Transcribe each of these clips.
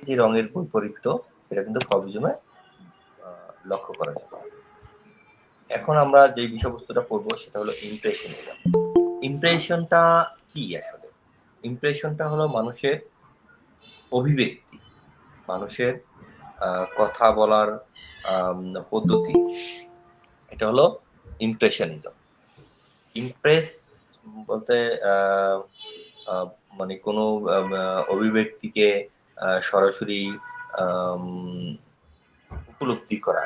যে রঙের বৈপরীত্য সেটা কিন্তু ফভিজমে লক্ষ্য করা যায়। এখন আমরা যে বিষয়বস্তুটা পড়বো সেটা হলো ইমপ্রেশনিজম। ইমপ্রেশনটা কি আসলে? ইমপ্রেশনটা হলো মানুষের অভিব্যক্তি, মানুষের কথা বলার আম পদ্ধতি। এটা হলো ইমপ্রেশনিজম। ইমপ্রেস বলতে আ আ মানে কোনো অভিব্যক্তিকে সরাসরি আম উপলব্ধি করা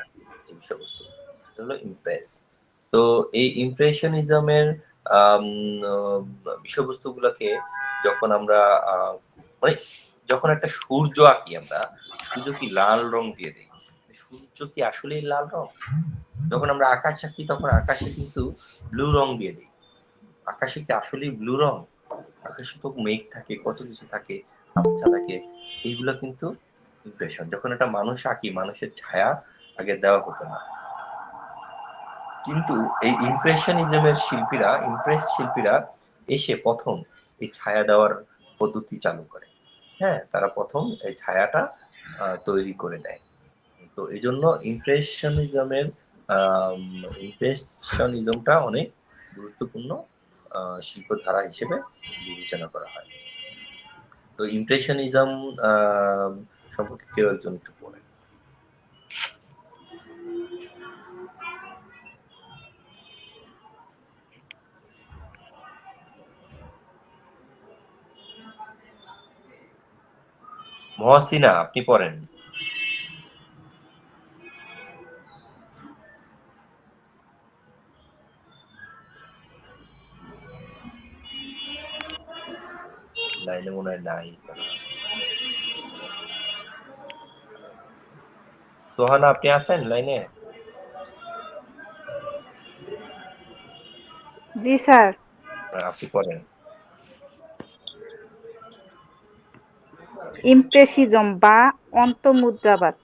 যে বিষয়বস্তু, সেটা হলো ইমপ্রেস। তো এই ইমপ্রেশনিজমের আম অ বিষয়বস্তুগুলাকে যখন আমরা আ মানে যখন একটা সূর্য আঁকি আমরা, সূর্য কি লাল রং দিয়ে দেই। সূর্য কি আসলেই লাল রং? যখন আমরা আকাশ আঁকি তখন আকাশে কিন্তু ব্লু রং দিয়ে দেই। আকাশে কি আসলেই ব্লু রং? আকাশে তো মেঘ থাকে, কত কিছু থাকে, আবছা থাকে। এইগুলা কিন্তু ইমপ্রেশন। যখন একটা মানুষ আঁকি, মানুষের ছায়া আগে দেওয়া হতো না। কিন্তু এই ইমপ্রেশনিজমের শিল্পীরা, ইমপ্রেস শিল্পীরা এসে ১ম এই ছায়া দেওয়ার পদ্ধতি চালু করে। হ্যাঁ? তারা ১ম এই ছায়াটা তৈরি করে দেয়। তো এজন্য আম ইমপ্রেশনিজমটা অনেক গুরুত্বপূর্ণ আ শিল্পধারা হিসেবে বিবেচনা করা হয়। তো ইমপ্রেশনিজম আ সম্পর্কে কেউ একজন একটু বলেন। মহসিনা আপনি পড়েন। লাইনে মনে হয় নাই তারা। সোহানা আপনি আছেন লাইনে? জি স্যার। আপনি পড়েন। ইমপ্রেশিজম বা অন্তর্মুদ্রাবাদ।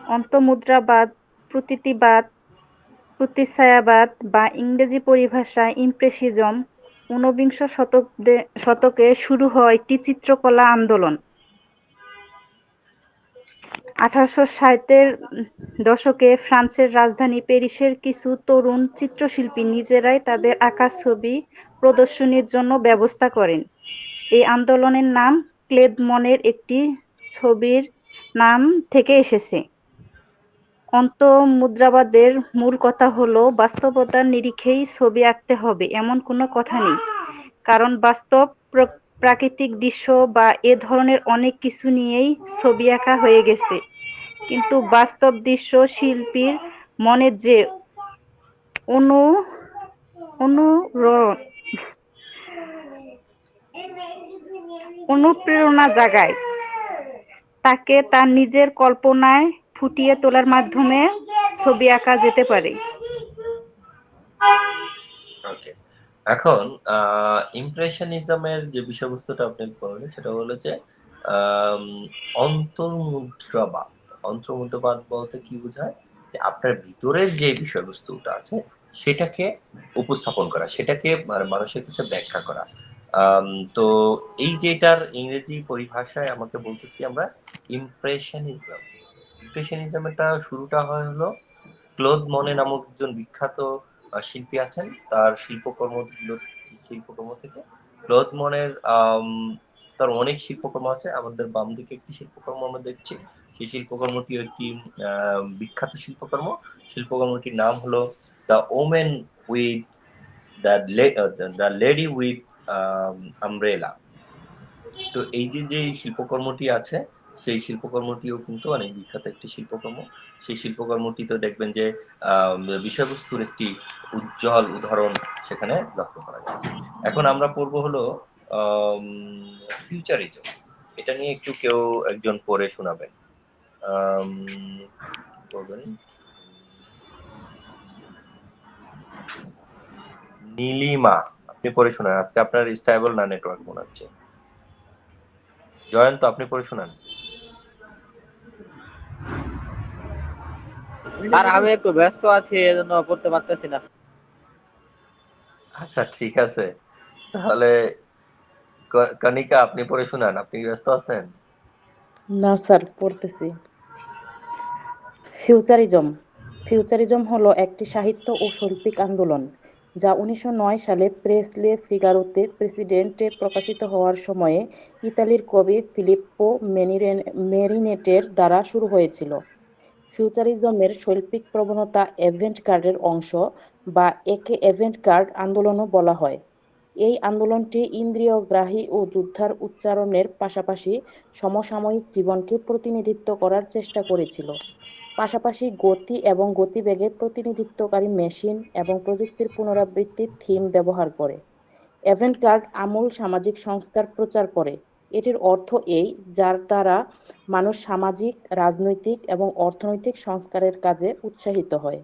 অন্তর্মুদ্রাবাদ, প্রতীতিবাদ, প্রতিচ্ছায়াবাদ বা ইংরেজি পরিভাষায় ইমপ্রেশিজম ঊনবিংশ শতকে শুরু হওয়া একটি চিত্রকলা আন্দোলন। ১৮৬০-এর দশকে ফ্রান্সের রাজধানী প্যারিসের কিছু তরুণ চিত্রশিল্পী নিজেরাই তাদের আঁকা ছবি প্রদর্শনীর জন্য ব্যবস্থা করেন। এই আন্দোলনের নাম ক্লেদ মনের একটি ছবির নাম থেকে এসেছে। অন্তর্মুদ্রাবাদের মূল কথা হলো বাস্তবতার নিরিখেই ছবি আঁকতে হবে এমন কোনো কথা নেই। কারণ বাস্তব প্রাকৃতিক দৃশ্য বা এ ধরনের অনেক কিছু নিয়েই ছবি আঁকা হয়ে গেছে। কিন্তু বাস্তব দৃশ্য শিল্পীর মনের যে অনু অনুর অনুপ্রেরণা জাগায় তাকে তার নিজের কল্পনায় ফুটিয়ে তোলার মাধ্যমে ছবি আঁকা যেতে পারে। ওকে। এখন আ ইমপ্রেশনিজমের যে বিষয়বস্তুটা আপনি বললেন সেটা হলো যে আম অন্তর্মুদ্রাবাদ। অন্তর্মুদ্রাবাদ বলতে কি বোঝায়? যে আপনার ভিতরের যে বিষয়বস্তুটা আছে সেটাকে উপস্থাপন করা, সেটাকে মানুষের কাছে ব্যাখ্যা করা। আম তো এই যে এটার ইংরেজি পরিভাষায় আমাকে বলতেছি আমরা ইমপ্রেশনিজম। ইমপ্রেশনিজম এটা শুরুটা হয় হলো ক্লোদ মনে নামক একজন বিখ্যাত শিল্পী আছেন। তার শিল্পকর্ম থেকে ক্লোদ মনের তার অনেক শিল্পকর্ম আছে। আমাদের বাম দিকে একটি শিল্পকর্ম আমরা দেখছি। সেই শিল্পকর্মটি একটি আ বিখ্যাত শিল্পকর্ম। শিল্পকর্মটির নাম হলো 'the women with the lady with umbrella'. তো এই যে শিল্পকর্মটি আছে, সেই শিল্পকর্মটিও কিন্তু অনেক বিখ্যাত একটি শিল্পকর্ম। সেই শিল্পকর্মটিতে দেখবেন যে আ বিষয়বস্তুর একটি উজ্জ্বল উদাহরণ সেখানে লক্ষ্য করা যায়। এখন আমরা পড়ব হলো আম ফিউচারিজম। এটা নিয়ে একটু কেউ একজন পড়ে শোনাবেন। আম কি পড়বেন? নীলিমা, আপনি পড়ে শোনান। আজকে আপনার স্টেবল না নেটওয়ার্ক মনে হচ্ছে। জয়ন্ত আপনি পড়ে শোনান। আর আমি একটু ব্যস্ত আছি এজন্য পড়তে পারতেছি না। আচ্ছা ঠিক আছে। তাহলে কনিকা আপনি পড়ে শোনান। আপনি ব্যস্ত আছেন? না স্যার, পড়তেছি। ফিউচারিজম ফিউচারিজম হলো একটি সাহিত্য ও শৈল্পিক আন্দোলন যা 1909 সালে প্রেস লে ফিগারোতে প্রেসিডেন্টে প্রকাশিত হওয়ার সময়ে ইতালির কবি ফিলিপ্পো মেরিনেটের দ্বারা শুরু হয়েছিল। ফিউচারিজমের শৈল্পিক প্রবণতা অ্যাভেন্ট-গার্ডের অংশ, বা একে অ্যাভেন্ট-গার্ড আন্দোলনও বলা হয়। এই আন্দোলনটি ইন্দ্রিয়গ্রাহী ও যোদ্ধার উচ্চারণের পাশাপাশি সমসাময়িক জীবনকে প্রতিনিধিত্ব করার চেষ্টা করেছিল। পাশাপাশি গতি এবং গতিবেগের প্রতিনিধিত্বকারী মেশিন এবং প্রযুক্তির পুনরাবৃত্তির থিম ব্যবহার করে। অ্যাভেন্ট-গার্ড আমূল সামাজিক সংস্কার প্রচার করে। এটির অর্থ এই, যার দ্বারা মানুষ সামাজিক, রাজনৈতিক এবং অর্থনৈতিক সংস্কারের কাজে উৎসাহিত হয়।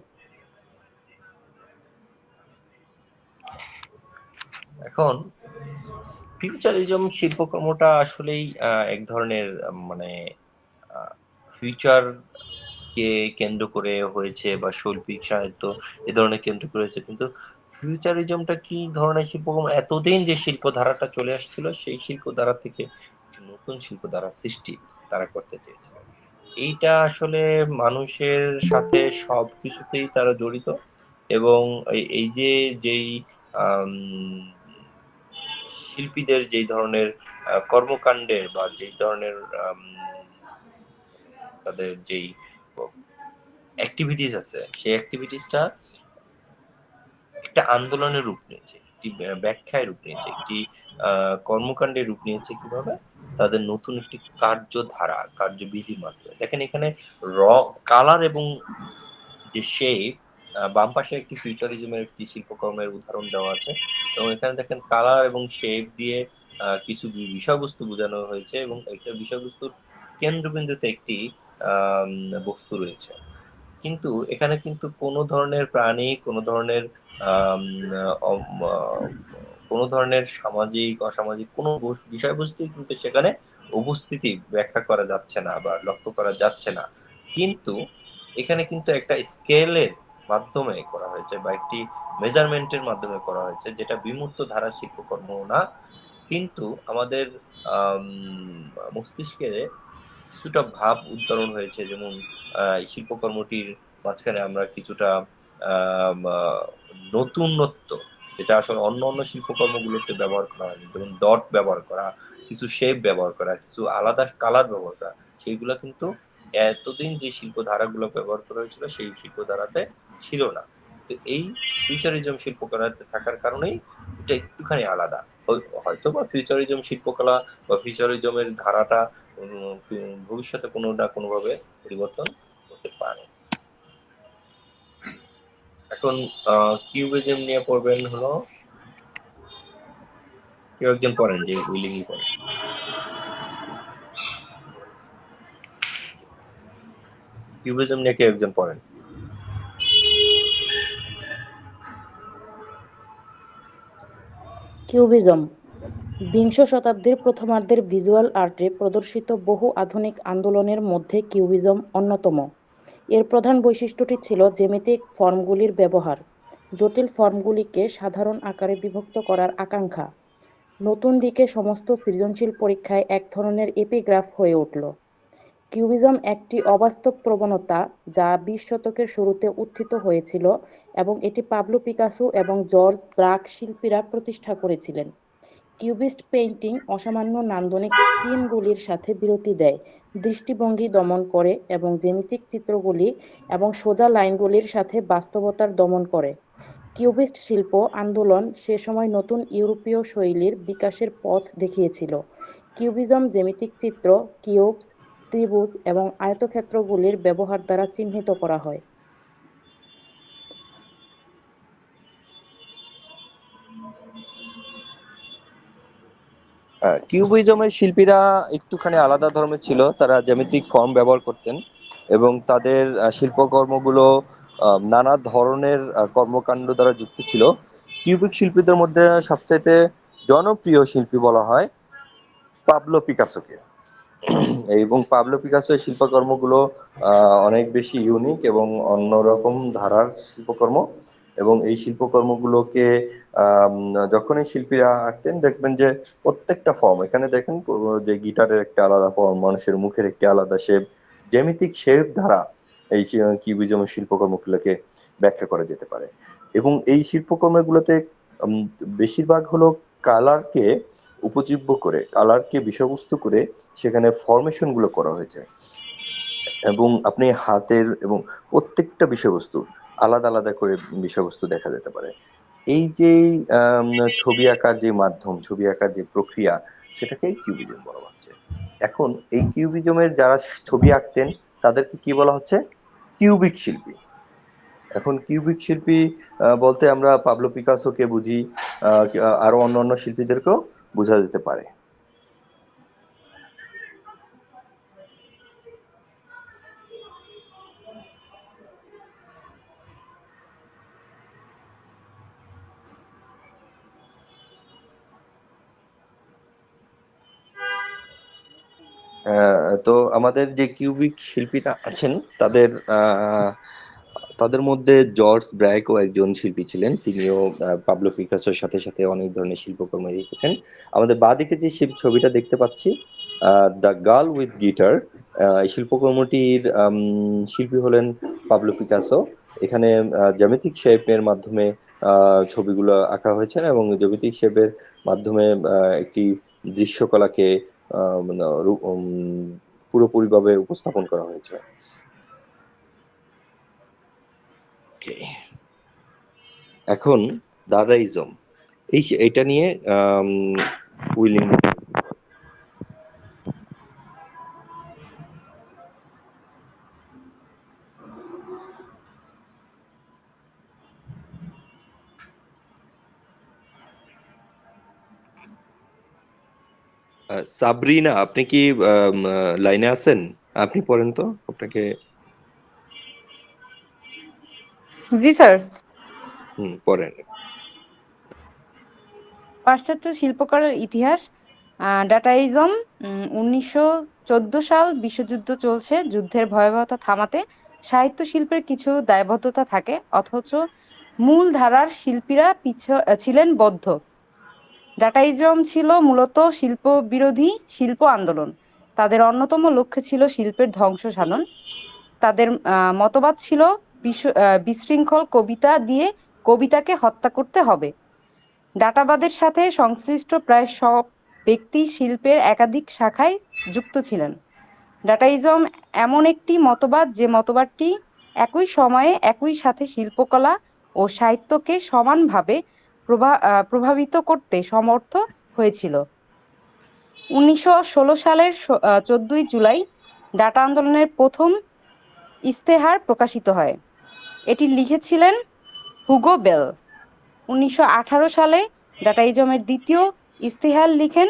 এখন ফিউচারিজম শিল্পকর্মটা আসলেই এক ধরনের মানে ফিউচার কে কেন্দ্র করে হয়েছে বা শৈল্পিক সাহিত্য এ ধরনের কেন্দ্র করে হয়েছে, কিন্তু ফিউচারিজমটা কি ধরনের শিল্পকর্ম, এতদিন যে শিল্প ধারাটা চলে আসছিল সেই শিল্প ধারা থেকে একটি নতুন শিল্প ধারা সৃষ্টি তারা করতে চেয়েছিল। এইটা আসলে মানুষের সাথে সবকিছুতেই তারা জড়িত, এবং এই যে যেই আম, শিল্পীদের যেই ধরনের কর্মকাণ্ডের বা যেই ধরনের তাদের যেই অ্যাক্টিভিটিস আছে, সেই অ্যাক্টিভিটিসটা একটা আন্দোলনের রূপ নিয়েছে, একটি ব্যাখ্যায় রূপ নিয়েছে, একটি কর্মকাণ্ডের রূপ নিয়েছে। কিভাবে? তাদের নতুন একটি কার্যধারা, কার্যবিধির মাধ্যমে। দেখেন এখানে র কালার এবং যে শেপ, বাম পাশে একটি ফিউচারিজমের একটি শিল্পকর্মের উদাহরণ দেওয়া আছে, এবং এখানে দেখেন কালার এবং শেপ দিয়ে কিছু বিষয়বস্তু বোঝানো হয়েছে, এবং একটা বিষয়বস্তুর কেন্দ্রবিন্দুতে একটি আম, বস্তু রয়েছে। কিন্তু এখানে কিন্তু কোনো ধরনের প্রাণী, কোনো ধরনের আম, অম, আহ, কোনো ধরনের সামাজিক অসামাজিক কোনো বিষয়বস্তুই কিন্তু সেখানে উপস্থিতি ব্যাখ্যা করা যাচ্ছে না বা লক্ষ্য করা যাচ্ছে না। কিন্তু এখানে কিন্তু একটা স্কেলের মাধ্যমে করা হয়েছে বা একটি মেজারমেন্টের মাধ্যমে করা হয়েছে, যেটা বিমূর্ত ধারার শিল্পকর্ম না, কিন্তু আমাদের আম, মস্তিষ্কে কিছুটা ভাব উত্তরণ হয়েছে। যেমন এই শিল্পকর্মটির মাঝখানে আমরা কিছুটা আম, আহ, নতুনত্ব, যেটা আসলে অন্য অন্য শিল্পকর্মগুলোতে ব্যবহার করা হয়নি, যেমন ডট ব্যবহার করা, কিছু শেপ ব্যবহার করা, কিছু আলাদা কালার ব্যবহার করা, সেইগুলো কিন্তু এতদিন যে শিল্প ধারাগুলো ব্যবহার করা হয়েছিল সেই শিল্প ধারাতে ছিল না। তো এই ফিউচারিজম শিল্পকলাতে থাকার কারণেই এটা একটুখানি আলাদা। হয়তো বা ফিউচারিজম শিল্পকলা বা ফিউচারিজমের ধারাটা ভবিষ্যতে কোনো না কোনো ভাবে পরিবর্তন হতে পারে। এখন কিউবিজম নিয়ে পড়বেন হলো কেউ একজন পড়েন, যে উইলিংই পড়েন। কিউবিজম নিয়ে কেউ একজন পড়েন। কিউবিজম বিংশ শতাব্দীর প্রথমার্ধের ভিজুয়াল আর্টে প্রদর্শিত বহু আধুনিক আন্দোলনের মধ্যে কিউবিজম অন্যতম। এর প্রধান বৈশিষ্ট্যটি ছিল জ্যামিতিক ফর্মগুলির ব্যবহার, জটিল ফর্মগুলিকে সাধারণ আকারে বিভক্ত করার আকাঙ্ক্ষা। নতুন দিকে সমস্ত সৃজনশীল পরীক্ষায় এক ধরনের এপিগ্রাফ হয়ে উঠল। কিউবিজম একটি অবাস্তব প্রবণতা যা 20 শতকের শুরুতে উত্থিত হয়েছিল, এবং এটি পাবলো পিকাসো এবং জর্জ ব্রাক শিল্পীরা প্রতিষ্ঠা করেছিলেন। কিউবিস্ট পেইন্টিং অসামান্য নান্দনিক স্কিমগুলির সাথে বিরতি দেয়, দৃষ্টিভঙ্গি দমন করে এবং জ্যামিতিক চিত্রগুলি এবং সোজা লাইনগুলির সাথে বাস্তবতার দমন করে। কিউবিস্ট শিল্প আন্দোলন সে সময় নতুন ইউরোপীয় শৈলীর বিকাশের পথ দেখিয়েছিল। কিউবিজম জ্যামিতিক চিত্র, কিউবস, ত্রিভুজ এবং আয়তক্ষেত্রগুলির ব্যবহার দ্বারা চিহ্নিত করা হয়। কিউবিজমের শিল্পীরা একটুখানি আলাদা ধর্মের ছিল, তারা জ্যামিতিক ফর্ম ব্যবহার করতেন, এবং তাদের শিল্পকর্মগুলো নানা ধরনের কর্মকাণ্ড দ্বারা যুক্ত ছিল। কিউবিক শিল্পীদের মধ্যে সবচাইতে জনপ্রিয় শিল্পী বলা হয় পাবলো পিকাসোকে। এবং পাবলো পিকাসোর শিল্পকর্মগুলো অনেক বেশি ইউনিক এবং অন্যরকম ধারার শিল্পকর্ম, এবং এই শিল্পকর্মগুলোকে আম যখনই শিল্পীরা আঁকতেন দেখবেন যে প্রত্যেকটা ফর্ম এখানে দেখেন যে গিটারের একটা আলাদা ফর্ম, মানুষের মুখের একটি আলাদা শেপ, জ্যামিতিক শেপ দ্বারা এই কিউবিজম শিল্পকর্মগুলোকে ব্যাখ্যা করা যেতে পারে। এবং এই শিল্পকর্মগুলোতে উম বেশিরভাগ হলো কালারকে উপজীব্য করে, কালারকে বিষয়বস্তু করে সেখানে ফরমেশন গুলো করা হয়েছে। এবং আপনি হাতের এবং প্রত্যেকটা বিষয়বস্তু আলাদা, আলাদা করে বিষয়বস্তু দেখা যেতে পারে। এই যে আম ছবি আঁকার যে মাধ্যম, ছবি আঁকার যে প্রক্রিয়া সেটাকেই কিউবিজম বলা হচ্ছে। এখন এই কিউবিজমের যারা ছবি আঁকতেন তাদেরকে কি বলা হচ্ছে? কিউবিক শিল্পী। এখন কিউবিক শিল্পী বলতে আমরা পাবলো পিকাসোকে বুঝি, আরো অন্যান্য শিল্পীদেরকেও বোঝা যেতে পারে। তো আমাদের যে কিউবিক শিল্পীরা আছেন তাদের তাদের মধ্যে জর্জ ব্র্যাকও একজন শিল্পী ছিলেন। তিনিও পাবলো পিকাসোর সাথে সাথে অনেক ধরনের শিল্পকর্ম এঁকেছেন। আমাদের বাঁদিকে যে ছবিটা দেখতে পাচ্ছি, দ্য গার্ল উইথ গিটার, এই শিল্পকর্মটির শিল্পী হলেন পাবলো পিকাসো। এখানে জ্যামিতিক শেপের মাধ্যমে ছবিগুলো আঁকা হয়েছে এবং জ্যামিতিক শেপের মাধ্যমে একটি দৃশ্যকলাকে মানে পুরোপুরিভাবে উপস্থাপন করা হয়েছে। এখন দাদাইজম, এইটা নিয়ে উইলিং সাবরিনা, আপনি কি লাইনে আছেন? আপনি পড়েন তো, আপনাকে। জি স্যার। পড়েন। পাশ্চাত্য শিল্পকলার ইতিহাস। ডাটাইজম 1914 সাল, বিশ্বযুদ্ধ চলছে, যুদ্ধের ভয়াবহতা থামাতে সাহিত্য শিল্পের কিছু দায়বদ্ধতা থাকে, অথচ মূল ধারার শিল্পীরা ছিলেন বদ্ধ। ডাটাইজম ছিল মূলত শিল্প বিরোধী শিল্প আন্দোলন। তাদের অন্যতম লক্ষ্য ছিল শিল্পের ধ্বংস সাধন। তাদের মতবাদ ছিল বিশৃঙ্খল কবিতা দিয়ে কবিতাকে হত্যা করতে হবে। ডাটাবাদের সাথে সংশ্লিষ্ট প্রায় সব ব্যক্তি শিল্পের একাধিক শাখায় যুক্ত ছিলেন। ডাটাইজম এমন একটি মতবাদ যে মতবাদটি একই সময়ে একই সাথে শিল্পকলা ও সাহিত্যকে সমানভাবে প্রভাবিত করতে সমর্থ হয়েছিল। 1916 সালের 14 জুলাই ডাটা আন্দোলনের প্রথম ইস্তেহার প্রকাশিত হয়। এটি লিখেছিলেন হুগো বেল। 1918 সালে ডাটাইজমের দ্বিতীয় ইস্তেহার লিখেন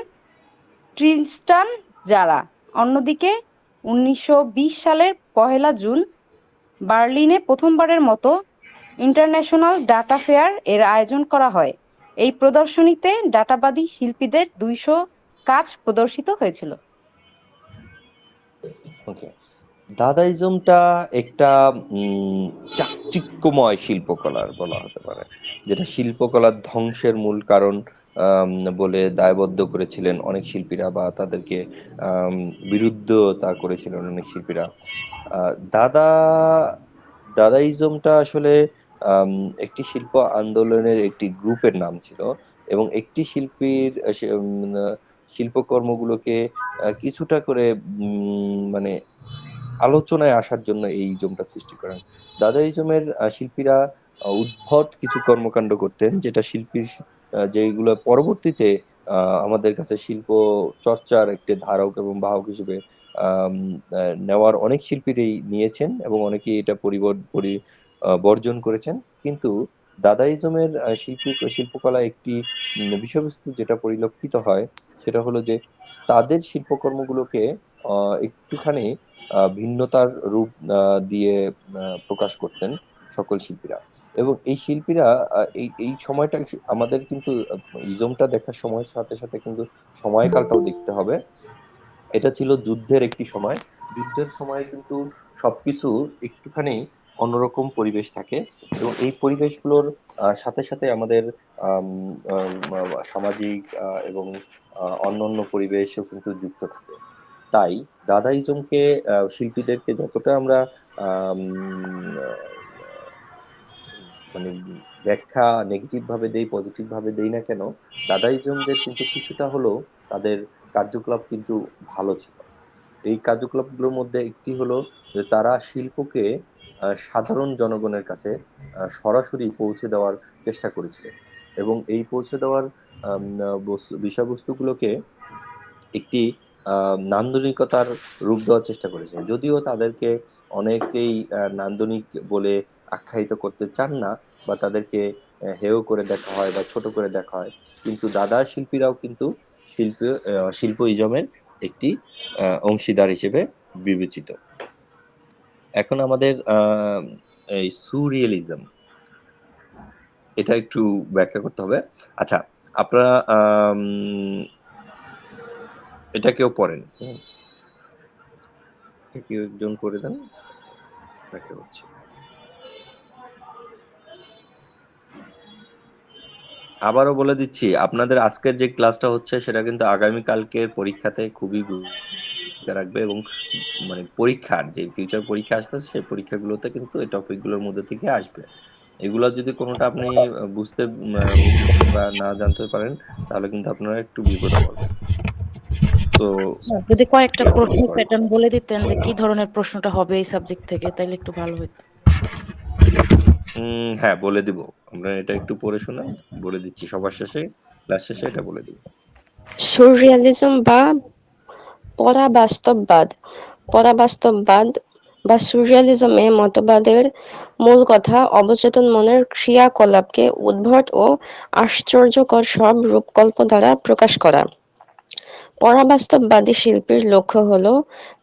ট্রিস্টান জারা। অন্যদিকে 1920 সালের 1 জুন বার্লিনে প্রথমবারের মতো ইন্টারন্যাশনাল ডাটা ফেয়ার এর আয়োজন করা হয়। এই প্রদর্শনীতে ডাটাবাদী শিল্পীদের 200 কাজ প্রদর্শিত হয়েছিল। ওকে, দাদাইজমটা একটা চাকচিক্যময় শিল্পকলার বলা হতে পারে, যেটা শিল্পকলার ধ্বংসের মূল কারণ বলে দায়বদ্ধ করেছিলেন অনেক শিল্পীরা, বা তাদেরকে বিরুদ্ধতা করেছিলেন অনেক শিল্পীরা। দাদা দাদাইজমটা আসলে একটি শিল্প আন্দোলনের একটি গ্রুপের নাম ছিল, এবং একটি শিল্পীর শিল্পকর্মগুলোকে কিছুটা করে মানে আলোচনায় আসার জন্য এই জমটা সৃষ্টি করেন। দাদাইজমের শিল্পীরা উদ্ভট কিছু কর্মকাণ্ড করতেন, যেটা শিল্পীর যেগুলো পরবর্তীতে আমাদের কাছে শিল্প চর্চার একটি ধারক এবং বাহক হিসেবে নেওয়ার অনেক শিল্পীরাই নিয়েছেন, এবং অনেকেই এটা বর্জন করেছেন। কিন্তু দাদাইজমের শিল্পকলা একটি বিষয়বস্তু যেটা পরিলক্ষিত হয় সেটা হলো যে তাদের শিল্পকর্মগুলোকে একটুখানি ভিন্নতার রূপ দিয়ে প্রকাশ করতেন সকল শিল্পীরা। এবং এই শিল্পীরা এই সময়টা আমাদের কিন্তু ইজমটা দেখার সময়ের সাথে সাথে কিন্তু সময়কালটাও দেখতে হবে। এটা ছিল যুদ্ধের একটি সময়। যুদ্ধের সময় কিন্তু সবকিছু একটুখানি অন্যরকম পরিবেশ থাকে এবং এই পরিবেশগুলোর সাথে সাথে আমাদের সামাজিক এবং অন্যান্য পরিবেশও কিন্তু যুক্ত থাকে। তাই দাদাইজমকে শিল্পীদেরকে যতটা আমরা আম আ মানে ব্যাখ্যা নেগেটিভ ভাবে দেই, পজিটিভ ভাবে দেই না কেন, দাদাইজমদের কিন্তু কিছুটা হলেও তাদের কার্যকলাপ কিন্তু ভালো ছিল। এই কার্যকলাপগুলোর মধ্যে একটি হলো যে তারা শিল্পকে সাধারণ জনগণের কাছে সরাসরি পৌঁছে দেওয়ার চেষ্টা করেছিলেন এবং এই পৌঁছে দেওয়ার আম আ বিষয়বস্তুগুলোকে একটি নান্দনিকতার রূপ দেওয়ার চেষ্টা করেছেন। যদিও তাদেরকে অনেকেই নান্দনিক বলে আখ্যায়িত করতে চান না বা তাদেরকে হেয় করে দেখা হয় বা ছোট করে দেখা হয়। কিন্তু দাদা শিল্পীরাও কিন্তু শিল্প-ইজমের একটি অংশীদার হিসেবে বিবেচিত। এখন আমাদের এই সুরিয়ালিজম এটা একটু ব্যাখ্যা করতে হবে। আচ্ছা, আপনারা এটা কেউ পড়েন? হুম? এটা কেউ একজন করে দেন। ব্যাখ্যা করছি। আবারও বলে দিচ্ছি, আপনাদের আজকের যে ক্লাসটা হচ্ছে সেটা কিন্তু আগামীকালকের পরীক্ষাতে খুবই ভূমিকা রাখবে এবং মানে পরীক্ষার যে ফিউচার পরীক্ষা আসতেছে সেই পরীক্ষাগুলোতে কিন্তু এই টপিকগুলোর মধ্যে থেকে আসবে। এগুলা যদি কোনোটা আপনি বুঝতে বা না জানতে পারেন তাহলে কিন্তু আপনারা একটু বিপদে পড়বেন। তো স্যার, যদি কয়েকটা কেয়ারফুলি প্রশ্নের পড়েন। প্যাটার্ন বলে দিতেন যে কি ধরনের প্রশ্নটা হবে এই সাবজেক্ট থেকে, তাইলে একটু ভালো হতো। হ্যাঁ, বলে দিব। আপনারা এটা একটু পড়ে শোনান। বলে দিচ্ছি সবার শেষে, ক্লাস শেষে এটা বলে দিব। সুররিয়ালিজম বা পরাবাস্তববাদ পরাবাস্তববাদ বা সুররিয়ালিজমে মতবাদের মূল কথা অবচেতন মনের ক্রিয়াকলাপকে উদ্ভট ও আশ্চর্যকর সব রূপকল্প দ্বারা প্রকাশ করা। পরাবাস্তববাদী শিল্পীর লক্ষ্য হল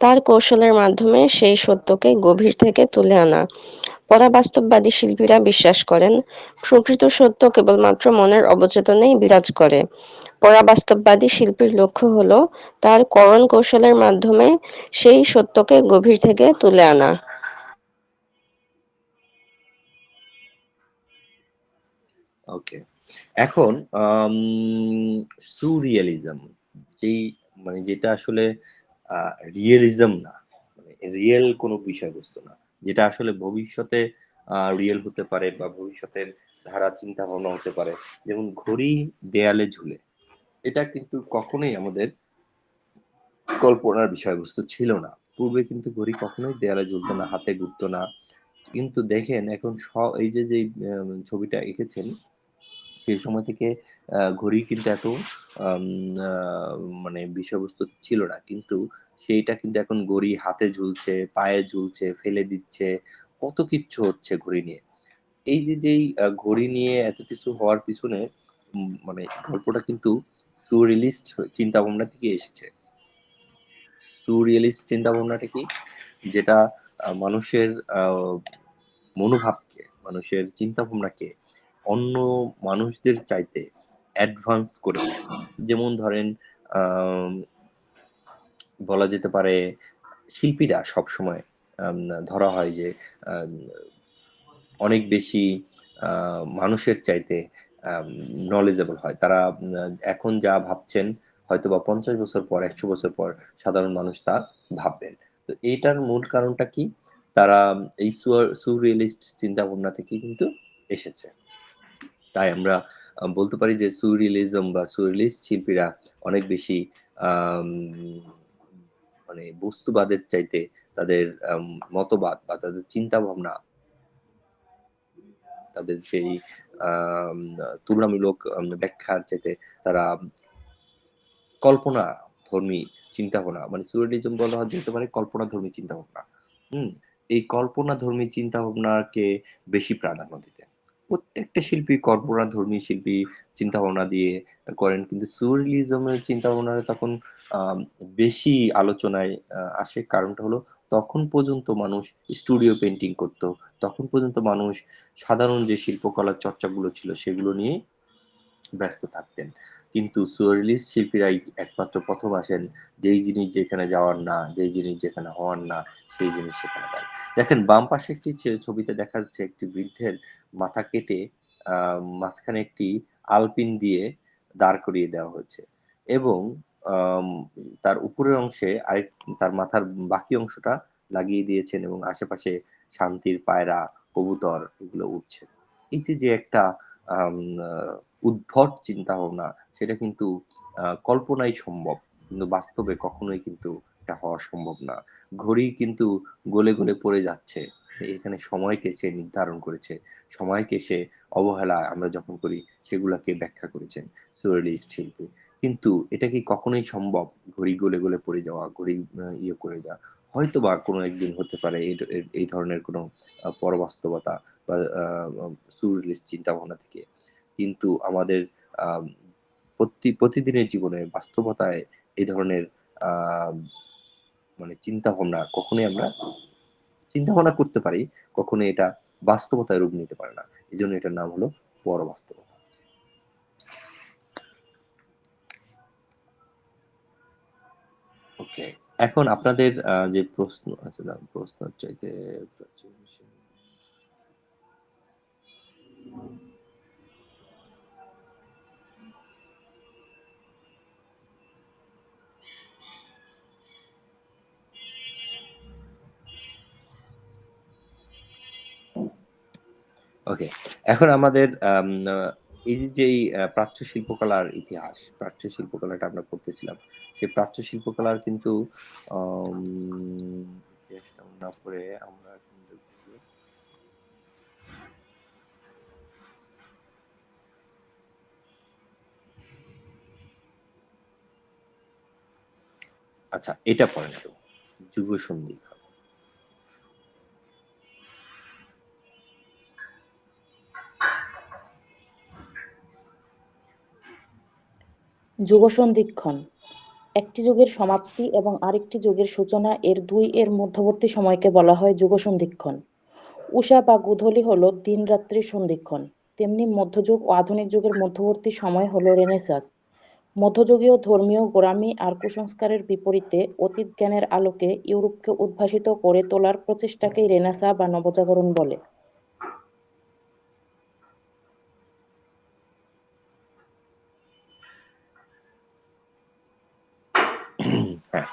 তার কৌশলের মাধ্যমে সেই সত্যকে গভীর থেকে তুলে আনা। পরাবাস্তববাদী শিল্পীরা বিশ্বাস করেন প্রকৃত সত্য কেবলমাত্র মনের অবচেতনেই বিরাজ করে। পরাবাস্তববাদী শিল্পীর লক্ষ্য হল তার করণ কৌশলের মাধ্যমে সেই সত্যকে গভীর থেকে তুলে আনা। ওকে। এখন সুরিয়ালিজম যেই মানে যেটা আসলে রিয়েলিজম না। মানে রিয়েল কোনো বিষয়বস্তু না। যেটা আসলে ভবিষ্যতে রিয়েল হতে পারে বা ভবিষ্যতের ধারা চিন্তা ভাবনা হতে পারে। যেমন ঘড়ি দেয়ালে ঝুলে। এটা কিন্তু কখনোই আমাদের কল্পনার বিষয়বস্তু ছিল না। পূর্বে কিন্তু ঘড়ি কখনোই দেয়ালে ঝুলতো না, হাতে ঘুরতো না। কিন্তু দেখেন এখন এই যে ছবিটা এঁকেছেন সেই সময় থেকে ঘড়ি কিন্তু এত আম আ মানে বিষয়বস্তু ছিল না। কিন্তু সেইটা কিন্তু এখন ঘড়ি হাতে ঝুলছে, পায়ে ঝুলছে, ফেলে দিচ্ছে। কত কিচ্ছু হচ্ছে ঘড়ি নিয়ে। এই যেই ঘড়ি নিয়ে এত কিছু হওয়ার পিছনে মানে গল্পটা কিন্তু সুরিয়ালিস্ট চিন্তাভাবনা থেকে এসেছে। সুরিয়ালিস্ট চিন্তাভাবনাটা কি? যেটা মানুষের আ মনোভাবকে, মানুষের চিন্তাভাবনাকে অন্য মানুষদের চাইতে অ্যাডভান্স করে দেয়। যেমন ধরেন আম বলা যেতে পারে শিল্পীরা সবসময় আম ধরা হয় যে আম অনেক বেশি আ মানুষের চাইতে আম knowledgeable হয়। তারা এখন যা ভাবছেন হয়তোবা ৫০ বছর পর, ১০০ বছর পর সাধারণ মানুষ তা ভাববেন। তো এইটার মূল কারণটা কি? তারা এই surrealist চিন্তাভাবনা থেকেই কিন্তু এসেছে। তাই আমরা বলতে পারি যে surrealism বা surrealist শিল্পীরা অনেক বেশি আম মানে বস্তুবাদের চাইতে তাদের মতবাদ বা তাদের চিন্তাভাবনা, তাদের যেই আম তুলনামূলক ব্যাখ্যার চাইতে তারা কল্পনাধর্মী চিন্তাভাবনা মানে surrealism বলা যেতে পারে কল্পনাধর্মী চিন্তাভাবনা। হুম? এই কল্পনাধর্মী চিন্তাভাবনাকে বেশি প্রাধান্য দিতেন। প্রত্যেকটা শিল্পী কল্পনাধর্মী শিল্পী চিন্তাভাবনা দিয়ে করেন। কিন্তু surrealism এর চিন্তাভাবনা তখন আম বেশি আলোচনায় আসে। কারণটা হলো তখন পর্যন্ত মানুষ স্টুডিও পেইন্টিং করত। তখন পর্যন্ত মানুষ সাধারণ যে শিল্পকলার চর্চাগুলো ছিল সেগুলো নিয়ে ব্যস্ত থাকতেন। কিন্তু সুররিয়ালিস্ট শিল্পীরাই একমাত্র প্রথম আসেন, যেই জিনিস যেখানে যাওয়ার না, যেই জিনিস যেখানে হওয়ার না, সেই জিনিস সেখানে দেয়। দেখেন বাম পাশে একটি ছবিতে দেখা যাচ্ছে একটি বৃদ্ধের মাথা কেটে আ মাঝখানে একটি আলপিন দিয়ে দাঁড় করিয়ে দেওয়া হয়েছে এবং আম তার উপরের অংশে তার মাথার বাকি অংশটা লাগিয়ে দিয়েছেন এবং আশেপাশে শান্তির পায়রা, কবুতর এগুলো উড়ছে। এই যে একটা আম আ উদ্ভট চিন্তাভাবনা সেটা কিন্তু কল্পনাই সম্ভব। কিন্তু বাস্তবে কখনোই কিন্তু এটা হওয়া সম্ভব না। ঘড়ি কিন্তু গলে, গলে পড়ে যাচ্ছে। এখানে সময়কে সে নির্ধারণ করেছে। সময়কে সে অবহেলা আমরা যখন করি সেগুলাকে ব্যাখ্যা করেছেন সুররিয়ালিস্ট শিল্পী। কিন্তু এটা কি কখনোই সম্ভব? ঘড়ি গলে, গলে পড়ে যাওয়া, ঘড়ি ইয়ে করে যাওয়া। হয়তোবা কোনো একদিন হতে পারে এই ধরনের কোনো পরবাস্তবতা বা সুররিয়ালিস্ট চিন্তাভাবনা থেকে। কিন্তু আমাদের আম প্রতিদিনের জীবনে বাস্তবতায় এই ধরনের আ মানে চিন্তাভাবনা কখনোই আমরা চিন্তাভাবনা করতে পারি, কখনোই এটা বাস্তবতায় রূপ নিতে পারে না। এজন্য এটার নাম হলো পরবাস্তবতা। ওকে। এখন আপনাদের যে প্রশ্ন আচ্ছা দাঁড়ান প্রশ্নের চাইতে প্রাচীন ওকে। এখন আমাদের আ এই যেই প্রাচ্য শিল্পকলার ইতিহাস, প্রাচ্য শিল্পকলাটা আমরা পড়তেছিলাম। সেই প্রাচ্য শিল্পকলার কিন্তু আম ইতিহাসটা না পড়ে আমরা এখন দেখব যে আচ্ছা এটা পড়েন তো। যুগ সন্ধিক্ষণ। যুগসন্ধিক্ষণ একটি যুগের সমাপ্তি এবং আরেকটি যুগের সূচনা এর মধ্যবর্তী সময়কে বলা হয় যুগসন্ধিক্ষণ। উষা বা গোধূলি হলো দিন-রাত্রির সন্ধিক্ষণ। তেমনি মধ্যযুগ ও আধুনিক যুগের মধ্যবর্তী সময় হলো রেনেসাঁস। মধ্যযুগীয় ধর্মীয় গোঁড়ামি আর কুসংস্কারের বিপরীতে অতীত জ্ঞানের আলোকে ইউরোপকে উদ্ভাসিত করে তোলার প্রচেষ্টাকেই রেনেসাঁ বা নবজাগরণ বলে। হ্যাঁ।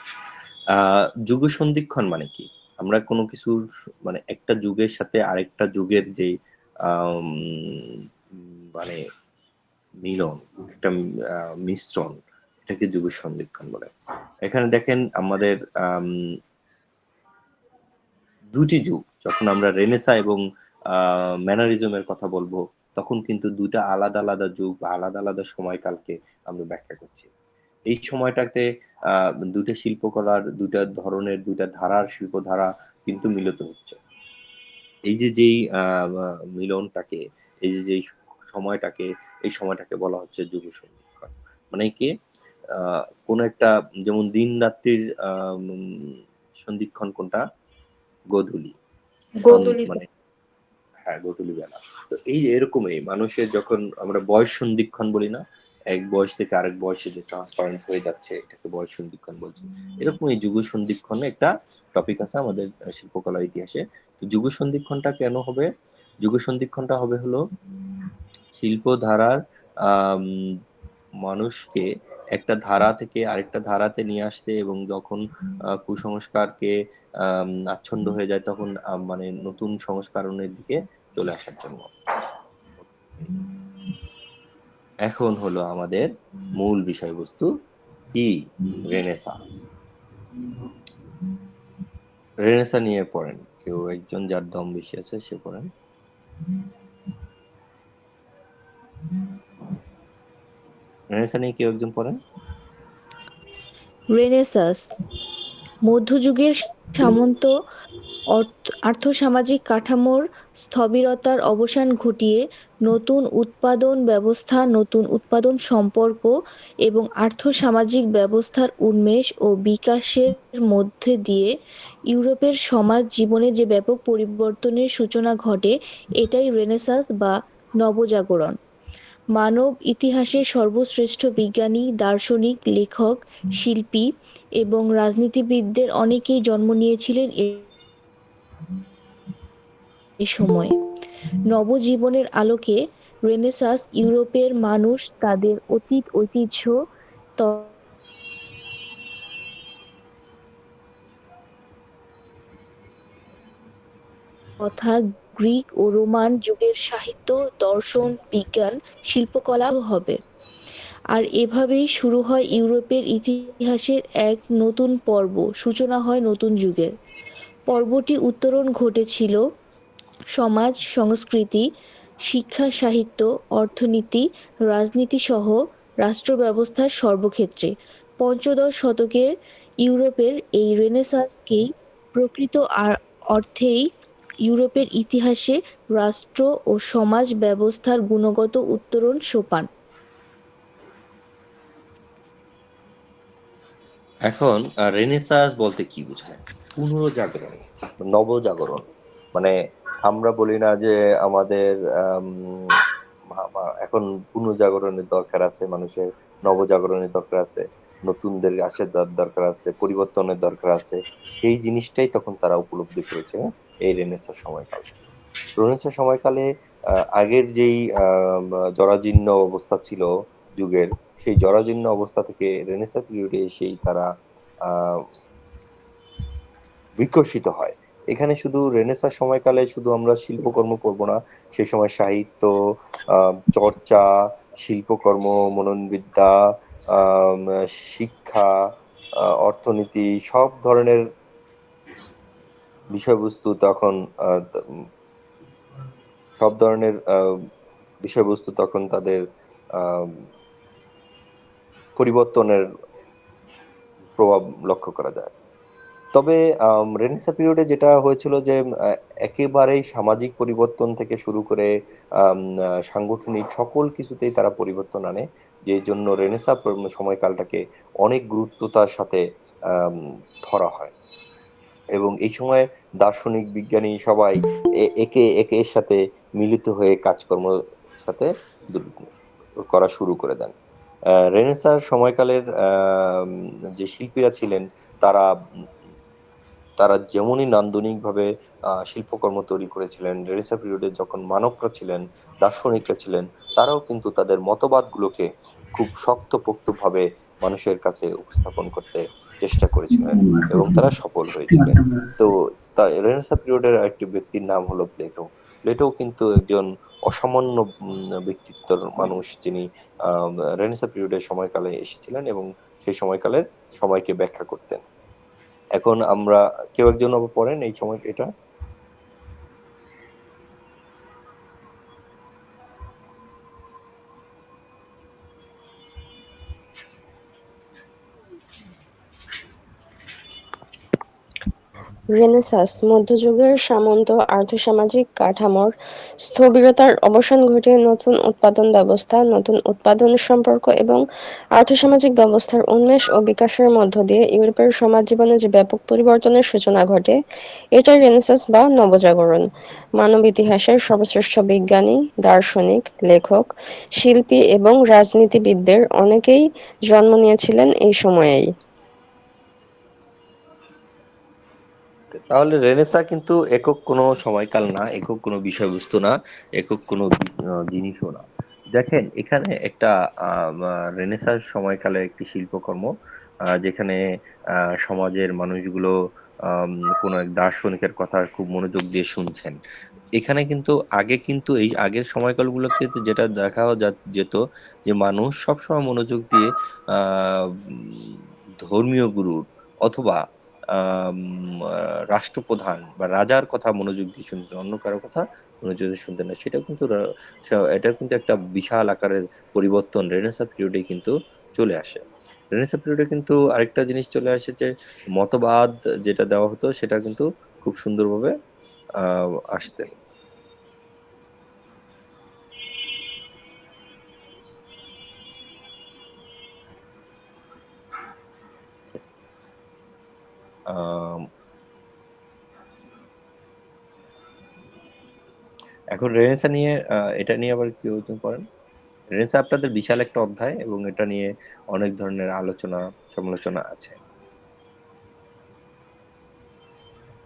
আ যুগ সন্ধিক্ষণ মানে কি? আমরা কোনো কিছুর মানে একটা যুগের সাথে আরেকটা যুগের যেই আম মানে মিলন, একটা আ মিশ্রণ এটাকে যুগ সন্ধিক্ষণ বলে। এখানে দেখেন আমাদের ২ টি যুগ যখন আমরা রেনেসাঁ এবং আ ম্যানারিজম এর কথা বলব, তখন কিন্তু ২ টা আলাদা, আলাদা যুগ বা আলাদা, আলাদা সময়কালকে আমরা ব্যাখ্যা করছি। এই সময়টাতে আ ২ টা শিল্পকলার ২ টা ধরনের ২ টা ধারার শিল্পধারা কিন্তু মিলিত হচ্ছে। এই যেই আ মা মিলনটাকে, যেই সময়টাকে, এই সময়টাকে বলা হচ্ছে যুগ সন্ধিক্ষণ। মানে কি আ কোন একটা যেমন দিন-রাত্রির সন্ধিক্ষণ কোনটা? গোধূলি। গোধূলি মানে হ্যাঁ, গোধূলি বেলা। তো এই এরকমই মানুষের যখন আমরা বয়স সন্ধিক্ষণ বলি না? এক বয়স থেকে আরেক বয়সে যে ট্রান্সফারেন্স হয়ে যাচ্ছে এটাকে বয়স সন্ধিক্ষণ বলছি। এরকমই যুগ সন্ধিক্ষণে একটা টপিক আছে আমাদের শিল্পকলার ইতিহাসে। তো যুগ সন্ধিক্ষণটা কেন হবে? যুগ সন্ধিক্ষণটা হবে হলো শিল্প ধারার আম মানুষকে একটা ধারা থেকে আরেকটা ধারাতে নিয়ে আসতে এবং যখন কুসংস্কারকে আচ্ছন্ন হয়ে যায় তখন মানে নতুন সংস্করণের দিকে চলে আসার জন্য। এখন হলো আমাদের মূল বিষয়বস্তু কি? রেনেসাঁস। রেনেসাঁ নিয়ে পড়েন। কেউ একজন যার দম বেশি আছে সে পড়েন। রেনেসাঁ নিয়ে কেউ একজন পড়েন। রেনেসাঁস মধ্যযুগের সামন্ত আর্থসামাজিক কাঠামোর স্থবিরতার অবসান ঘটিয়ে নতুন উৎপাদন ব্যবস্থা, নতুন উৎপাদন সম্পর্ক এবং আর্থসামাজিক ব্যবস্থার উন্মেষ ও বিকাশের মধ্যে দিয়ে ইউরোপের সমাজ জীবনে যে ব্যাপক পরিবর্তনের সূচনা ঘটে, এটাই রেনেসাঁস বা নবজাগরণ। মানব ইতিহাসের সর্বশ্রেষ্ঠ বিজ্ঞানী, দার্শনিক, লেখক, শিল্পী এবং রাজনীতিবিদদের অনেকেই জন্ম নিয়েছিলেন এ সময়ে। নবজীবনের আলোকে রেনেসাঁস ইউরোপের মানুষ তাদের অতীত ঐতিহ্য তথা গ্রিক ও রোমান যুগের সাহিত্য, দর্শন, বিজ্ঞান, শিল্পকলা হবে। আর এভাবেই শুরু হয় ইউরোপের ইতিহাসের এক নতুন পর্ব, সূচনা হয় নতুন যুগের। পর্বটি উত্তরণ ঘটেছিল সমাজ, সংস্কৃতি, শিক্ষা, সাহিত্য, অর্থনীতি, রাজনীতি সহ রাষ্ট্র ব্যবস্থার সর্বক্ষেত্রে। পঞ্চদশ শতকের ইউরোপের এই রেনেসাঁসকেই প্রকৃত অর্থেই ইউরোপের ইতিহাসে রাষ্ট্র ও সমাজ ব্যবস্থার গুণগত উত্তরণ সোপান। এখন রেনেসাঁস বলতে কি বোঝায়? পুনর্জাগরণ, নবজাগরণ। মানে আমরা বলি না যে আমাদের এখন পুনর্জাগরণের দরকার আছে, মানুষের নবজাগরণের দরকার আছে, নতুনদের আসার দরকার আছে, পরিবর্তনের দরকার আছে। সেই জিনিসটাই তখন তারা উপলব্ধি করেছে এই রেনেসাঁ সময়কাল। রেনেসাঁ সময়কালে আগের যেই জরাজীর্ণ অবস্থা ছিল যুগের, সেই জরাজীর্ণ অবস্থা থেকে রেনেসাঁ পিরিয়ডে এসেই তারা বিকশিত হয়। এখানে শুধু রেনেসাঁ সময়কালে শুধু আমরা শিল্পকর্ম পড়বো না, সেই সময় সাহিত্য, চর্চা, শিল্পকর্ম, মননবিদ্যা, শিক্ষা, অর্থনীতি, সব ধরনের বিষয়বস্তু তখন সব ধরনের বিষয়বস্তু তখন তাদের পরিবর্তনের প্রভাব লক্ষ্য করা যায়। তবে রেনেসাঁ পিরিয়ডে যেটা হয়েছিল যে একেবারেই সামাজিক পরিবর্তন থেকে শুরু করে সাংগঠনিক সকল কিছুতেই তারা পরিবর্তন আনে, যে জন্য রেনেসাঁ সময়কালটাকে অনেক গুরুত্বতার সাথে ধরা হয়। এবং এই সময় দার্শনিক, বিজ্ঞানী সবাই একে এর সাথে মিলিত হয়ে কাজকর্ম সাথে করা শুরু করে দেন। রেনেসাঁর সময়কালের যে শিল্পীরা ছিলেন তারা তারা যেমনই নান্দনিকভাবে শিল্পকর্ম তৈরি করেছিলেন, রেনেসাঁ পিরিয়ডে যখন মানবরা ছিলেন, দার্শনিকরা ছিলেন, তারাও কিন্তু তাদের মতবাদগুলোকে খুব শক্তপোক্তভাবে মানুষের কাছে উপস্থাপন করতে চেষ্টা করেছিলেন এবং তারা সফল হয়েছিলেন। তো রেনেসাঁ পিরিয়ডের আরেকটি ব্যক্তির নাম হলো প্লেটো। প্লেটো কিন্তু একজন অসামান্য ব্যক্তিত্বের মানুষ, যিনি রেনেসাঁ পিরিয়ডের সময়কালে এসেছিলেন এবং সেই সময়কালের সময়কে ব্যাখ্যা করতেন। এখন আমরা কেউ একজন পড়েন এই সময় এটা? রেনেসাঁস মধ্যযুগের সামন্ত আর্থসামাজিক কাঠামোর স্থবিরতার অবসান ঘটিয়ে নতুন উৎপাদন ব্যবস্থা, নতুন উৎপাদন সম্পর্ক এবং আর্থসামাজিক ব্যবস্থার উন্মেষ ও বিকাশের মধ্য দিয়ে ইউরোপের সমাজ জীবনে যে ব্যাপক পরিবর্তনের সূচনা ঘটে, এটাই রেনেসাঁস বা নবজাগরণ। মানব ইতিহাসের সর্বশ্রেষ্ঠ বিজ্ঞানী, দার্শনিক, লেখক, শিল্পী এবং রাজনীতিবিদদের অনেকেই জন্ম নিয়েছিলেন এই সময়েই। তাহলে রেনেসাঁ কিন্তু একক কোনো সময়কাল না, একক কোনো বিষয়বস্তু না, একক কোনো জিনিসও না। দেখেন এখানে একটা রেনেসাঁ সময়কালে একটি শিল্পকর্ম, যেখানে সমাজের মানুষগুলো কোনো এক দার্শনিকের কথা খুব মনোযোগ দিয়ে শুনছেন। এখানে কিন্তু আগে কিন্তু এই আগের সময়কালগুলোতে যেটা দেখা যেত যে মানুষ সবসময় মনোযোগ দিয়ে ধর্মীয় গুরুর অথবা রাষ্ট্রপ্রধান বা রাজার কথা মনোযোগ দিয়ে শুনতেন, অন্য কারো কথা মনোযোগ দিয়ে শুনতেন না। সেটাও কিন্তু এটা কিন্তু একটা বিশাল আকারের পরিবর্তন রেনেসাঁ পিরিয়ডে কিন্তু চলে আসে। রেনেসাঁ পিরিয়ডে কিন্তু আরেকটা জিনিস চলে আসে যে মতবাদ যেটা দেওয়া হতো সেটা কিন্তু খুব সুন্দরভাবে আসতেন। এখন রেনেসাঁ নিয়ে এটা নিয়ে আবার কেউ একজন পড়েন। রেনেসাঁ আপনাদের বিশাল একটা অধ্যায় এবং এটা নিয়ে অনেক ধরনের আলোচনা সমালোচনা আছে।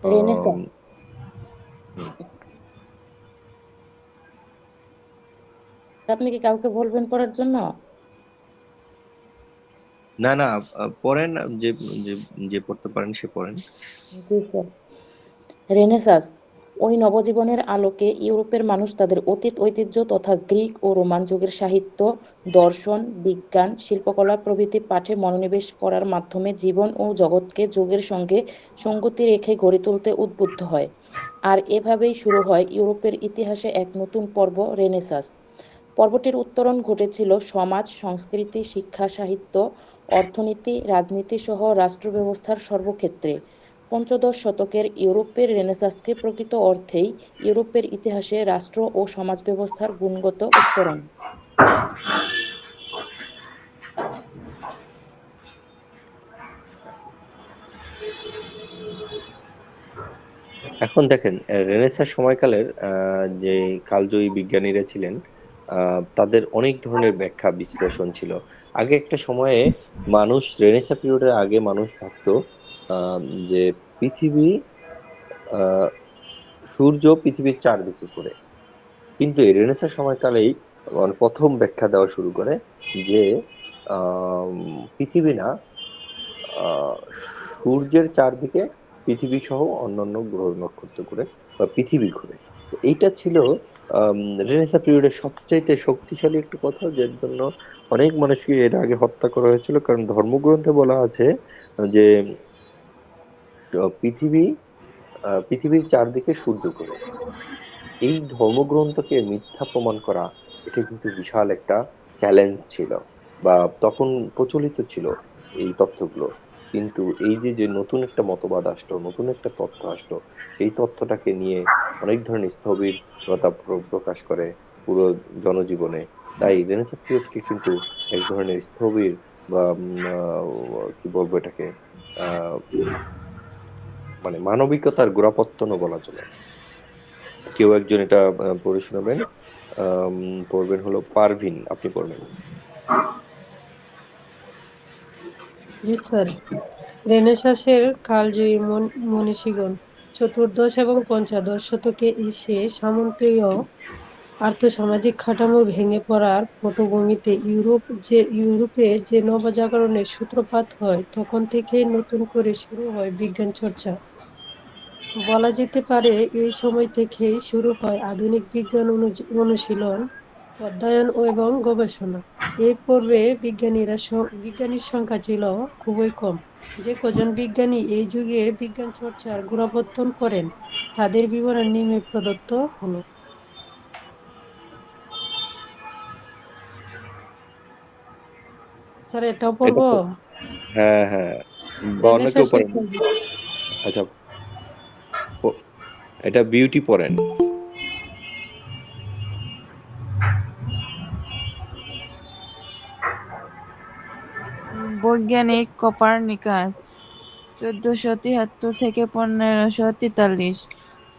রেনেসাঁ হুম। আপনি কি কাউকে বলবেন পড়ার জন্য? না না, পড়েন, যে যে যে পড়তে পারেন সে পড়েন। জি স্যার। রেনেসাঁস ওই নবজীবনের আলোকে ইউরোপের মানুষ তাদের অতীত ঐতিহ্য তথা গ্রিক ও রোমান যুগের সাহিত্য, দর্শন, বিজ্ঞান, শিল্পকলা প্রভৃতি পাঠে মনোনিবেশ করার মাধ্যমে জীবন ও জগৎকে যুগের সঙ্গে সঙ্গতি রেখে গড়ে তুলতে উদ্বুদ্ধ হয়। আর এভাবেই শুরু হয় ইউরোপের ইতিহাসে এক নতুন পর্ব, রেনেসাঁস। পর্বটির উত্তরণ ঘটেছিল সমাজ, সংস্কৃতি, শিক্ষা, সাহিত্য, অর্থনীতি, রাজনীতি সহ রাষ্ট্র ব্যবস্থার সর্বক্ষেত্রে। পঞ্চদশ শতকের ইউরোপের রেনেসাঁসকে প্রকৃত অর্থেই ইউরোপের ইতিহাসে রাষ্ট্র ও সমাজ ব্যবস্থার গুণগত উত্তরণ। এখন দেখেন, রেনেসাঁ সময়কালের যে কালজয়ী বিজ্ঞানীরা ছিলেন, তাদের অনেক ধরনের ব্যাখ্যা বিশ্লেষণ ছিল। আগে একটা সময়ে মানুষ, রেনেসাঁ পিরিয়ডের আগে মানুষ ভাবতো আহ, যে পৃথিবী, আহ, সূর্য পৃথিবীর চারদিকে ঘুরে। কিন্তু এই রেনেসাঁ সময়কালেই মানে প্রথম ব্যাখ্যা দেওয়া শুরু করে যে পৃথিবী না, আহ, সূর্যের চারদিকে পৃথিবী সহ অন্যান্য গ্রহ নক্ষত্র ঘুরে বা পৃথিবী ঘুরে। তো এইটা ছিল আম, রেনেসাঁ পিরিয়ডের সবচাইতে শক্তিশালী একটা কথা, যার জন্য অনেক মানুষকে এর আগে হত্যা করা হয়েছিল, কারণ ধর্মগ্রন্থে বলা আছে যে পৃথিবী, পৃথিবীর চারদিকে সূর্য ঘোরে। এই ধর্মগ্রন্থকে মিথ্যা প্রমাণ করা, এটা কিন্তু বিশাল একটা চ্যালেঞ্জ ছিল, বা তখন প্রচলিত ছিল এই তথ্যগুলো। কিন্তু এই যে যে নতুন একটা মতবাদ আসলো, নতুন একটা তথ্য আসলো, সেই তথ্যটাকে নিয়ে অনেক ধরনের স্থবিরতা প্রকাশ করে পুরো জনজীবনে। তাই রেনেসাঁ পিরিয়ডকে কিন্তু এক ধরনের স্থবির বা কি বলবো এটাকে, আহ মানে মানবিকতার গোড়াপত্তনও বলা চলে। কেউ একজন এটা পড়ে শোনাবেন। আম, পড়বেন হলো পারভিন, আপনি পড়বেন। জি স্যার। রেনেসাঁসের কালজয়ী মনীষীগণ চতুর্দশ এবং পঞ্চদশ শতকে এসে সামন্তীয় আর্থসামাজিক কাঠামো ভেঙে পড়ার পটভূমিতে ইউরোপে যে নবজাগরণের সূত্রপাত হয়, তখন থেকেই নতুন করে শুরু হয় বিজ্ঞান চর্চা। বলা যেতে পারে এই সময় থেকেই শুরু হয় আধুনিক বিজ্ঞান অনুশীলন, অধ্যয়ন এবং গবেষণা। এই পর্বে বিজ্ঞানীর সংখ্যা ছিল খুবই কম। যে কজন বিজ্ঞানী এই যুগের বিজ্ঞান চর্চার গোড়াপত্তন করেন, তাদের বিবরণ নিম্নে প্রদত্ত হলো। স্যার, এটাও এটা পড়বো? হ্যাঁ হ্যাঁ, বা অন্য কেউ রেনেসাঁসের পড়েন। আচ্ছা, এটা বিউটি পড়েন। বৈজ্ঞানিক কোপার্নিকাস 1473 থেকে 1543।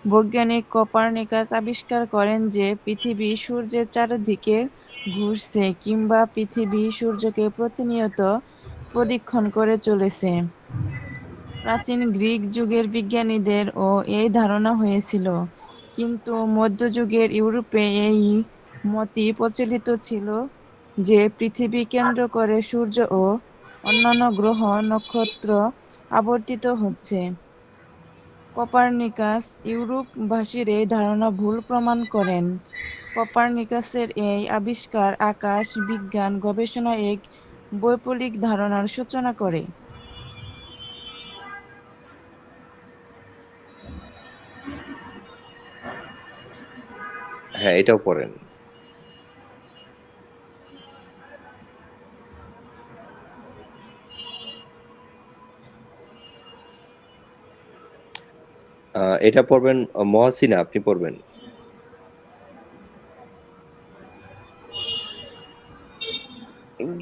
বৈজ্ঞানিক কোপার্নিকাস আবিষ্কার করেন যে পৃথিবী সূর্যের চারদিকে ঘুরছে, কিংবা পৃথিবী সূর্যকে প্রতিনিয়ত প্রদক্ষিণ করে চলেছে। প্রাচীন গ্রিক যুগের বিজ্ঞানীদেরও এই ধারণা হয়েছিল, কিন্তু মধ্যযুগের ইউরোপে এই মতই প্রচলিত ছিল যে পৃথিবী কেন্দ্র করে সূর্য ও অন্যান্য গ্রহ নক্ষত্র আবর্তিত হচ্ছে। কোপার্নিকাস ইউরোপবাসীর এই ধারণা ভুল প্রমাণ করেন। কোপার্নিকাসের এই আবিষ্কার আকাশ বিজ্ঞান গবেষণায় এক বৈপ্লবিক ধারণার সূচনা করে। হ্যাঁ, এটাও পড়েন। এটা পড়বেন মহসিনা, আপনি পড়বেন।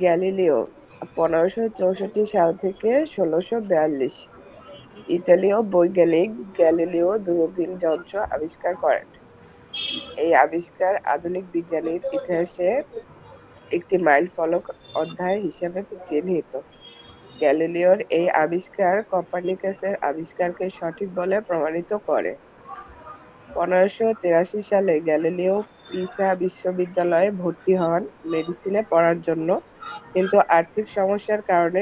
গ্যালিলিও 1564 সাল থেকে 1642 ইতালীয় বৈজ্ঞানিক গ্যালিলিও দূরবীন যন্ত্র আবিষ্কার করেন। এই আবিষ্কার আধুনিক বিজ্ঞানের ইতিহাসে একটি মাইলফলক অধ্যায় হিসেবে চিহ্নিত। গ্যালিলিওর এই আবিষ্কার কোপার্নিকাসের আবিষ্কারকে সঠিক বলে প্রমাণিত করে। 1583 সালে গ্যালিলিও পিসা বিশ্ববিদ্যালয়ে ভর্তি হন মেডিসিনে পড়ার জন্য, কিন্তু আর্থিক সমস্যার কারণে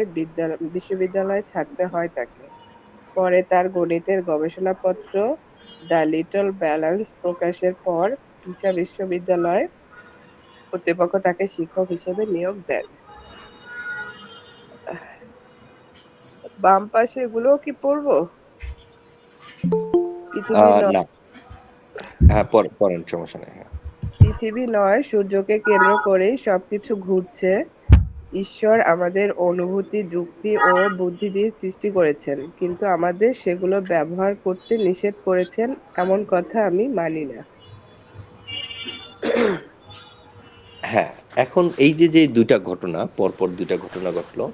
বিশ্ববিদ্যালয় ছাড়তে হয় তাকে। পরে তার গণিতের গবেষণাপত্র দ্য লিটল ব্যালেন্স প্রকাশের পর পিসা বিশ্ববিদ্যালয় কর্তৃপক্ষ তাকে শিক্ষক হিসেবে নিয়োগ দেন। বাম পাশে এগুলোও কি পড়বো? পৃথিবী নয়, না, হ্যাঁ পড়েন, সমস্যা নেই। হ্যাঁ। পৃথিবী নয়, সূর্যকে কেন্দ্র করেই সবকিছু ঘুরছে। ঈশ্বর আমাদের অনুভূতি, যুক্তি ও বুদ্ধি দিয়ে সৃষ্টি করেছেন, কিন্তু আমাদের সেগুলো ব্যবহার করতে নিষেধ করেছেন, এমন কথা আমি মানি না। হ্যাঁ, এখন এই যে দুইটা ঘটনা, পরপর দুইটা ঘটনা ঘটলো,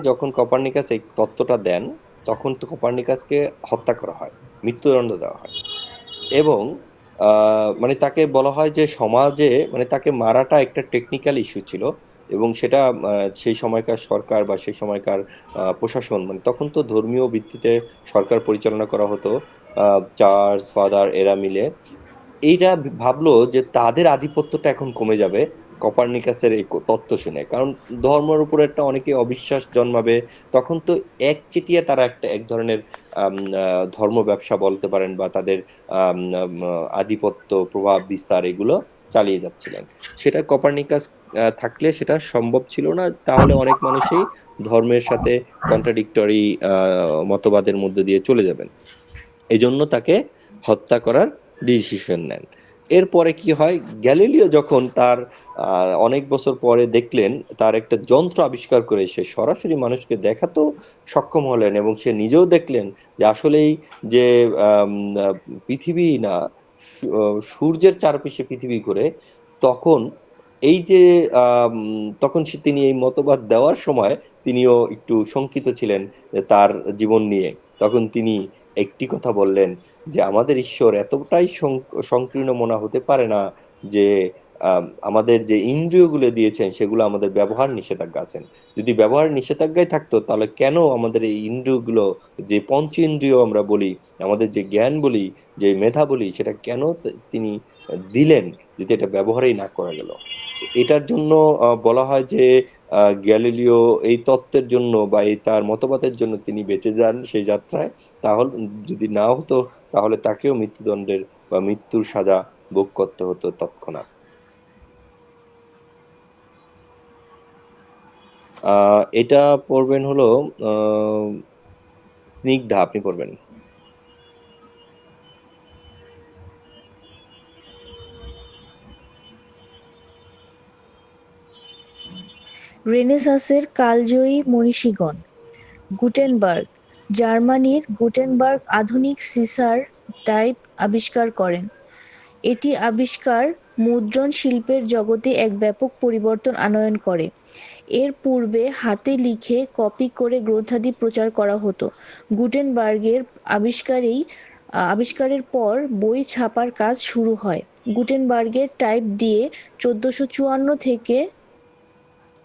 যখন কোপার্নিকাস এই তত্ত্বটা দেন, তখন তো কোপার্নিকাসকে হত্যা করা হয়, মৃত্যুদণ্ড দেওয়া হয়। এবং মানে তাকে বলা হয় যে সমাজে, মানে তাকে মারাটা একটা টেকনিক্যাল ইস্যু ছিল, এবং সেটা সেই সময়কার সরকার বা সেই সময়কার প্রশাসন, মানে তখন তো ধর্মীয় ভিত্তিতে সরকার পরিচালনা করা হতো, চার্চ ফাদার এরা মিলে। এইটা ভাবলো যে তাদের আধিপত্যটা এখন কমে যাবে কোপার্নিকাসের এই তত্ত্ব শুনে, কারণ ধর্মের উপর একটা অনেকে অবিশ্বাস জন্মাবে। তখন তো একচেটিয়া তারা এক ধরনের ধর্ম ব্যবসা বলতে পারেন, বা তাদের আধিপত্য প্রভাব বিস্তার এগুলো চালিয়ে যাচ্ছিলেন। সেটা কোপার্নিকাস থাকলে সেটা সম্ভব ছিল না, তাহলে অনেক মানুষই ধর্মের সাথে কন্ট্রাডিক্টরি মতবাদের মধ্যে দিয়ে চলে যাবেন। এজন্য তাকে হত্যা করার ডিসিশন নেন। এরপরে কি হয়, গ্যালিলিও যখন তার অনেক বছর পরে দেখলেন, তার একটা যন্ত্র আবিষ্কার করে সে সরাসরি মানুষকে দেখাতেও সক্ষম হলেন, এবং সে নিজেও দেখলেন যে আসলেই যে আম, আহ, পৃথিবী না, সূর্যের চারপাশে পৃথিবী ঘুরে। তখন এই যে তখন তিনি এই মতবাদ দেওয়ার সময় তিনিও একটু শঙ্কিত ছিলেন তার জীবন নিয়ে। তখন তিনি একটি কথা বললেন যে আমাদের ঈশ্বর এতটাই সংকীর্ণ মনা হতে পারে না যে আমাদের যে ইন্দ্রিয়গুলো দিয়েছেন সেগুলো আমাদের ব্যবহার নিষেধাজ্ঞা আছেন। যদি ব্যবহার নিষেধাজ্ঞায় থাকতো, তাহলে কেন আমাদের এই ইন্দ্রিয়গুলো, যে পঞ্চ ইন্দ্রিয় আমরা বলি, আমাদের যে জ্ঞান বলি, যে মেধা বলি, সেটা কেন তিনি দিলেন যদি এটা ব্যবহারই না করা গেল? তো এটার জন্য বলা হয় যে গ্যালিলিও এই তত্ত্বের জন্য বা এই তার মতবাদের জন্য তিনি বেঁচে যান সেই যাত্রায়। তাহলে যদি না হতো, তাহলে তাকেও মৃত্যুদণ্ডের বা মৃত্যুর সাজা ভোগ করতে হতো তৎক্ষণাৎ। এটা পড়বেন হলো স্নিগ্ধা, আপনি পড়বেন। রেনেসাঁসের কালজয়ী মনীষীগণ। গুটেনবার্গ। জার্মানির গুটেনবার্গ আধুনিক সিসার টাইপ আবিষ্কার করেন। এটি আবিষ্কার মুদ্রণ শিল্পের জগতে এক ব্যাপক পরিবর্তন আনয়ন করে। এর পূর্বে হাতে লিখে কপি করে গ্রন্থাদি প্রচার করা হতো। গুটেনবার্গের আবিষ্কারের পর বই ছাপার কাজ শুরু হয়। গুটেনবার্গের টাইপ দিয়ে 1454 থেকে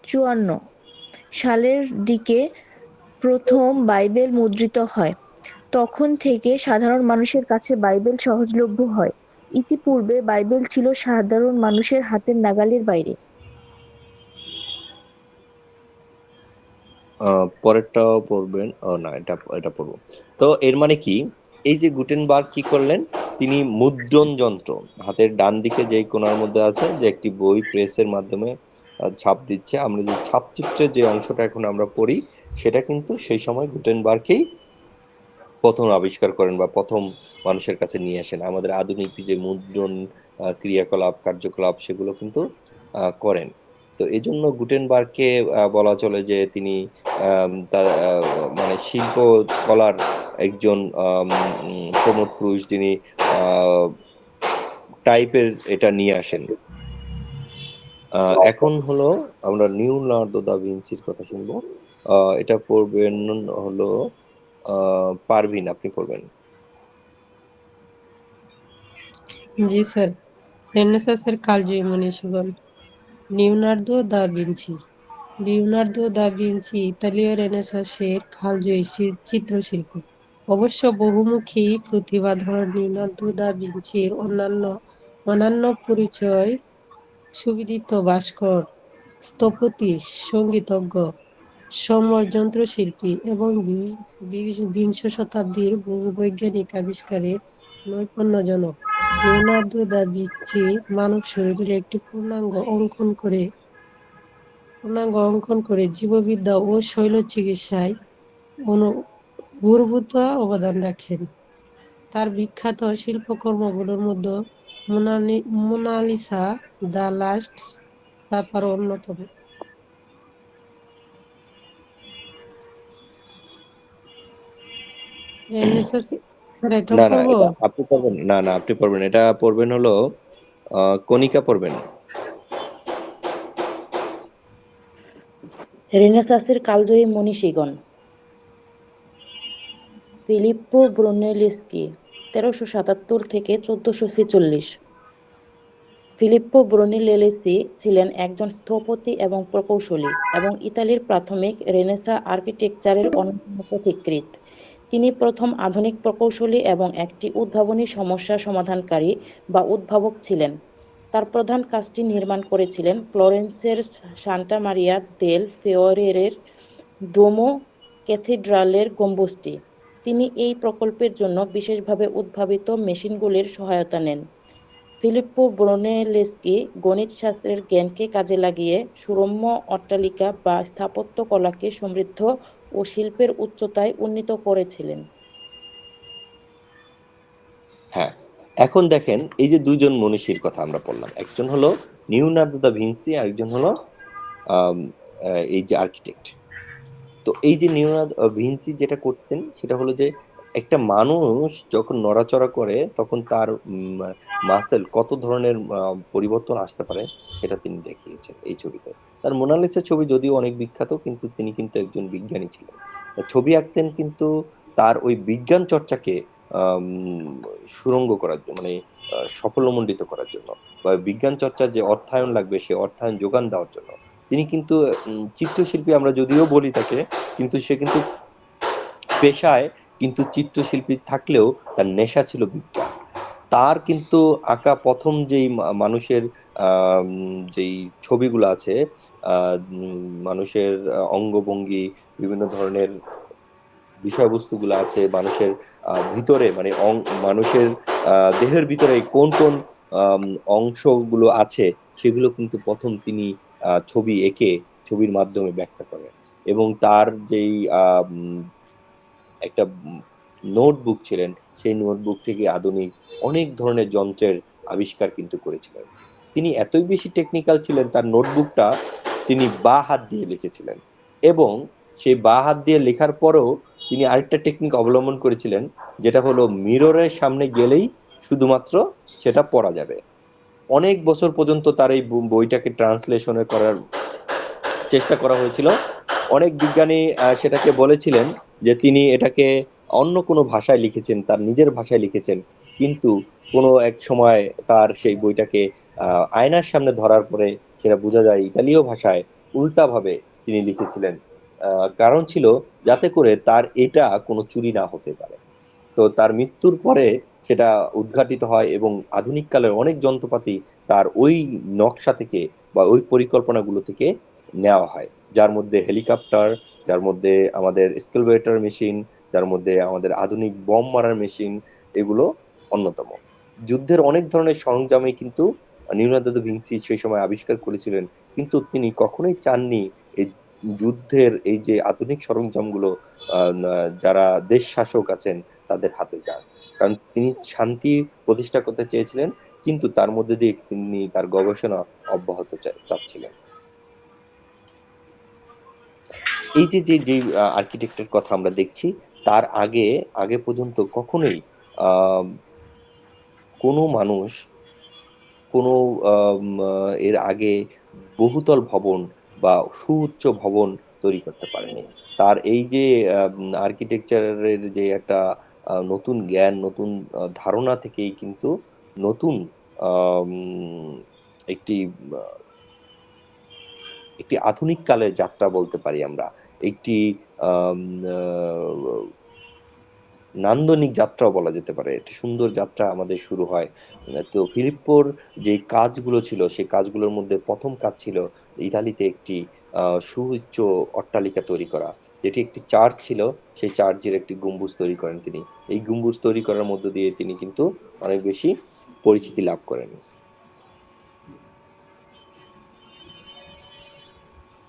54 সালের দিকে প্রথম বাইবেল মুদ্রিত হয়। তখন থেকে সাধারণ মানুষের কাছে বাইবেল সহজলভ্য হয়। ইতিপূর্বে বাইবেল ছিল সাধারণ মানুষের হাতের নাগালের বাইরে। পরেরটাও পড়বেন? না, এটা পড়বো। তো এর মানে কি, এই যে গুটেনবার্গ কি করলেন, তিনি মুদ্রণ যন্ত্র, হাতের ডান দিকে যেই কোণার মধ্যে আছে যে একটি বই প্রেসের মাধ্যমে ছাপ দিচ্ছে, আমরা যে ছাপচিত্রের যে অংশটা এখন আমরা পড়ি, সেটা কিন্তু সেই সময় গুটেনবার্গই প্রথম আবিষ্কার করেন বা প্রথম মানুষের কাছে নিয়ে আসেন। আমাদের আধুনিক যে মুদ্রণ ক্রিয়াকলাপ কার্যকলাপ সেগুলো কিন্তু করেন। তো এই জন্য গুটেনবার্গকে বলা চলে যে তিনি তার মানে শিল্প কলার একজন প্রমোদ পুরুষ, যিনি টাইপের এটা নিয়ে আসেন। এখন হলো আমরা লিওনার্দো দা ভিঞ্চির কথা শুনবো। এটা পড়বেন হলো পারভিন, আপনি পড়বেন। জি স্যার। রেনেসাঁসের কালজয়ী মনীষীগণ। Leonardo da Vinci. Leonardo da Vinci ইতালীয় রেনেসাঁসের কালজয়ী চিত্রশিল্পী। অবশ্য বহুমুখী প্রতিভাধর লিওনার্দো দা ভিঞ্চির অন্যান্য পরিচয় সুবিদিত ভাস্কর, স্থপতি, সঙ্গীতজ্ঞ, যন্ত্রশিল্পী এবং বিংশ শতাব্দীর বহু বৈজ্ঞানিক আবিষ্কারের নৈপুণ্যজনক। লিওনার্দো দা ভিঞ্চি মানব শরীরের একটি পূর্ণাঙ্গ অঙ্কন করে জীববিদ্যা ও শৈল চিকিৎসায় অভূতপূর্ব অবদান রাখেন। তার বিখ্যাত শিল্পকর্মগুলোর মধ্যে মোনালিসা, দ্য লাস্ট সাপার অন্যতম। স্যার এটাও না, পড়বো? এটা আপনি পড়বেন না, না আপনি পড়বেন। এটা পড়বেন হলো কণিকা পড়বেন। রেনেসাঁসের কালজয়ী মনীষীগণ। ফিলিপ্পো ব্রুনেলেস্কি 1377 থেকে 1446। ফিলিপ্পো ব্রুনেলেস্কি ছিলেন একজন স্থপতি এবং প্রকৌশলী এবং ইতালির প্রাথমিক রেনেসাঁ আর্কিটেকচারের অন্যতম পথিকৃৎ। তিনি প্রথম আধুনিক প্রকৌশলী এবং একটি উদ্ভাবনী সমস্যা সমাধানকারী বা উদ্ভাবক ছিলেন। তার প্রধান কাজটি নির্মাণ করেছিলেন ফ্লোরেন্সের সান্টা মারিয়া দেল ফিওরেরের ডোমো ক্যাথিড্রালের গম্বুজটি। তিনি এই প্রকল্পের জন্য বিশেষভাবে উদ্ভাবিত মেশিনগুলির সহায়তা নেন। ফিলিপ্পো ব্রুনেলেস্কি গণিতশাস্ত্রের জ্ঞানকে কাজে লাগিয়ে সুরম্য অট্টালিকা বা স্থাপত্য কলাকে সমৃদ্ধ ও শিল্পের উচ্চতায় উন্নীত করেছিলেন। হ্যাঁ, এখন দেখেন এই যে দুজন মনীষীর কথা আমরা বললাম, একজন হলো লিওনার্দো দা ভিঞ্চি, আরেকজন হলো আম, এই যে আর্কিটেক্ট। তো এই যে লিওনার্দো ভিঞ্চি যেটা করতেন সেটা হলো যে একটা মানুষ যখন নড়াচড়া করে তখন তার মাসেল কত ধরনের পরিবর্তন আসতে পারে সেটা তিনি দেখিয়েছেন এই ছবিতে। তার মোনালিসা ছবি যদিও অনেক বিখ্যাত, কিন্তু তিনি কিন্তু একজন বিজ্ঞানী ছিলেন। ছবি আঁকতেন কিন্তু তার ওই বিজ্ঞান চর্চাকে আম, সুরঙ্গ করার জন্য, মানে সাফল্যমণ্ডিত করার জন্য, বা বিজ্ঞান চর্চার যে অর্থায়ন লাগবে সে অর্থায়ন যোগান দেওয়ার জন্য তিনি কিন্তু চিত্রশিল্পী আমরা যদিও বলি তাকে, কিন্তু সে কিন্তু পেশায় কিন্তু চিত্রশিল্পী থাকলেও তার নেশা ছিল বিজ্ঞান। তার কিন্তু আঁকা প্রথম যেই মানুষের যেই ছবিগুলো আছে, মানুষের অঙ্গভঙ্গি, বিভিন্ন ধরনের বিষয়বস্তুগুলো আছে মানুষের ভিতরে, মানে মানুষের দেহের ভিতরে কোন কোন অংশগুলো আছে সেগুলো কিন্তু প্রথম তিনি ছবি এঁকে ছবির মাধ্যমে ব্যাখ্যা করেন। এবং তার যেই একটা নোটবুক ছিলেন, সেই নোটবুক থেকে আধুনিক অনেক ধরনের যন্ত্রের আবিষ্কার কিন্তু করেছিলেন। তিনি এতই বেশি টেকনিক্যাল ছিলেন, তার নোটবুকটা তিনি বাঁ হাত দিয়ে লিখেছিলেন, এবং সেই বাঁ হাত দিয়ে লেখার পরেও তিনি আরেকটা টেকনিক অবলম্বন করেছিলেন, যেটা হলো মিররের সামনে গেলেই শুধুমাত্র সেটা পড়া যাবে। অনেক বছর পর্যন্ত তার এই বইটাকে ট্রান্সলেশনে করার চেষ্টা করা হয়েছিল। অনেক বিজ্ঞানী সেটাকে বলেছিলেন যে তিনি এটাকে অন্য কোনো ভাষায় লিখেছেন, তার নিজের ভাষায় লিখেছেন, কিন্তু কোনো এক সময় তার সেই বইটাকে আয়নার সামনে ধরার পরে সেটা বোঝা যায় ইতালীয় ভাষায় উল্টাভাবে তিনি লিখেছিলেন। কারণ ছিল যাতে করে তার এটা কোনো চুরি না হতে পারে। তো তার মৃত্যুর পরে সেটা উদ্ঘাটিত হয় এবং আধুনিক কালের অনেক যন্ত্রপাতি তার ওই নকশা থেকে বা ওই পরিকল্পনাগুলো থেকে নেওয়া হয়, যার মধ্যে হেলিকপ্টার, যার মধ্যে আমাদের স্কেলভেটর মেশিন, যার মধ্যে আমাদের আধুনিক বম মারার মেশিন, এগুলো অন্যতম। যুদ্ধের অনেক ধরনের সরঞ্জামই কিন্তু লিওনার্দো দা ভিঞ্চি সেই সময় আবিষ্কার করেছিলেন, কিন্তু তিনি কখনোই চাননি এই যুদ্ধের এই যে আধুনিক সরঞ্জামগুলো যারা দেশ শাসক আছেন তাদের হাতে যান। কারণ তিনি শান্তি প্রতিষ্ঠা করতে চেয়েছিলেন, কিন্তু তার মধ্যে দিয়ে তিনি তার গবেষণা অব্যাহত চাচ্ছিলেন। এই যে যে যে আর্কিটেক্টের কথা আমরা দেখছি, তার আগে পর্যন্ত কখনোই কোনো মানুষ কোনো এর আগে বহুতল ভবন বা সুউচ্চ ভবন তৈরি করতে পারেনি। তার এই যে আর্কিটেকচারের যে একটা নতুন জ্ঞান, নতুন ধারণা থেকেই কিন্তু নতুন আম, একটি একটি আধুনিক কালের যাত্রা বলতে পারি আমরা। একটি আম আ নান্দনিক যাত্রাও বলা যেতে পারে। একটি সুন্দর যাত্রা আমাদের শুরু হয়। তো ফিলিপ্পোর যে কাজগুলো ছিল, সেই কাজগুলোর মধ্যে ১ম কাজ ছিল ইতালিতে একটি সুউচ্চ অট্টালিকা তৈরি করা। যেটি একটি চার্চ ছিল, সেই চার্চের একটি গম্বুজ তৈরি করেন তিনি। এই গম্বুজ তৈরি করার মধ্য দিয়ে তিনি কিন্তু অনেক বেশি পরিচিতি লাভ করেন।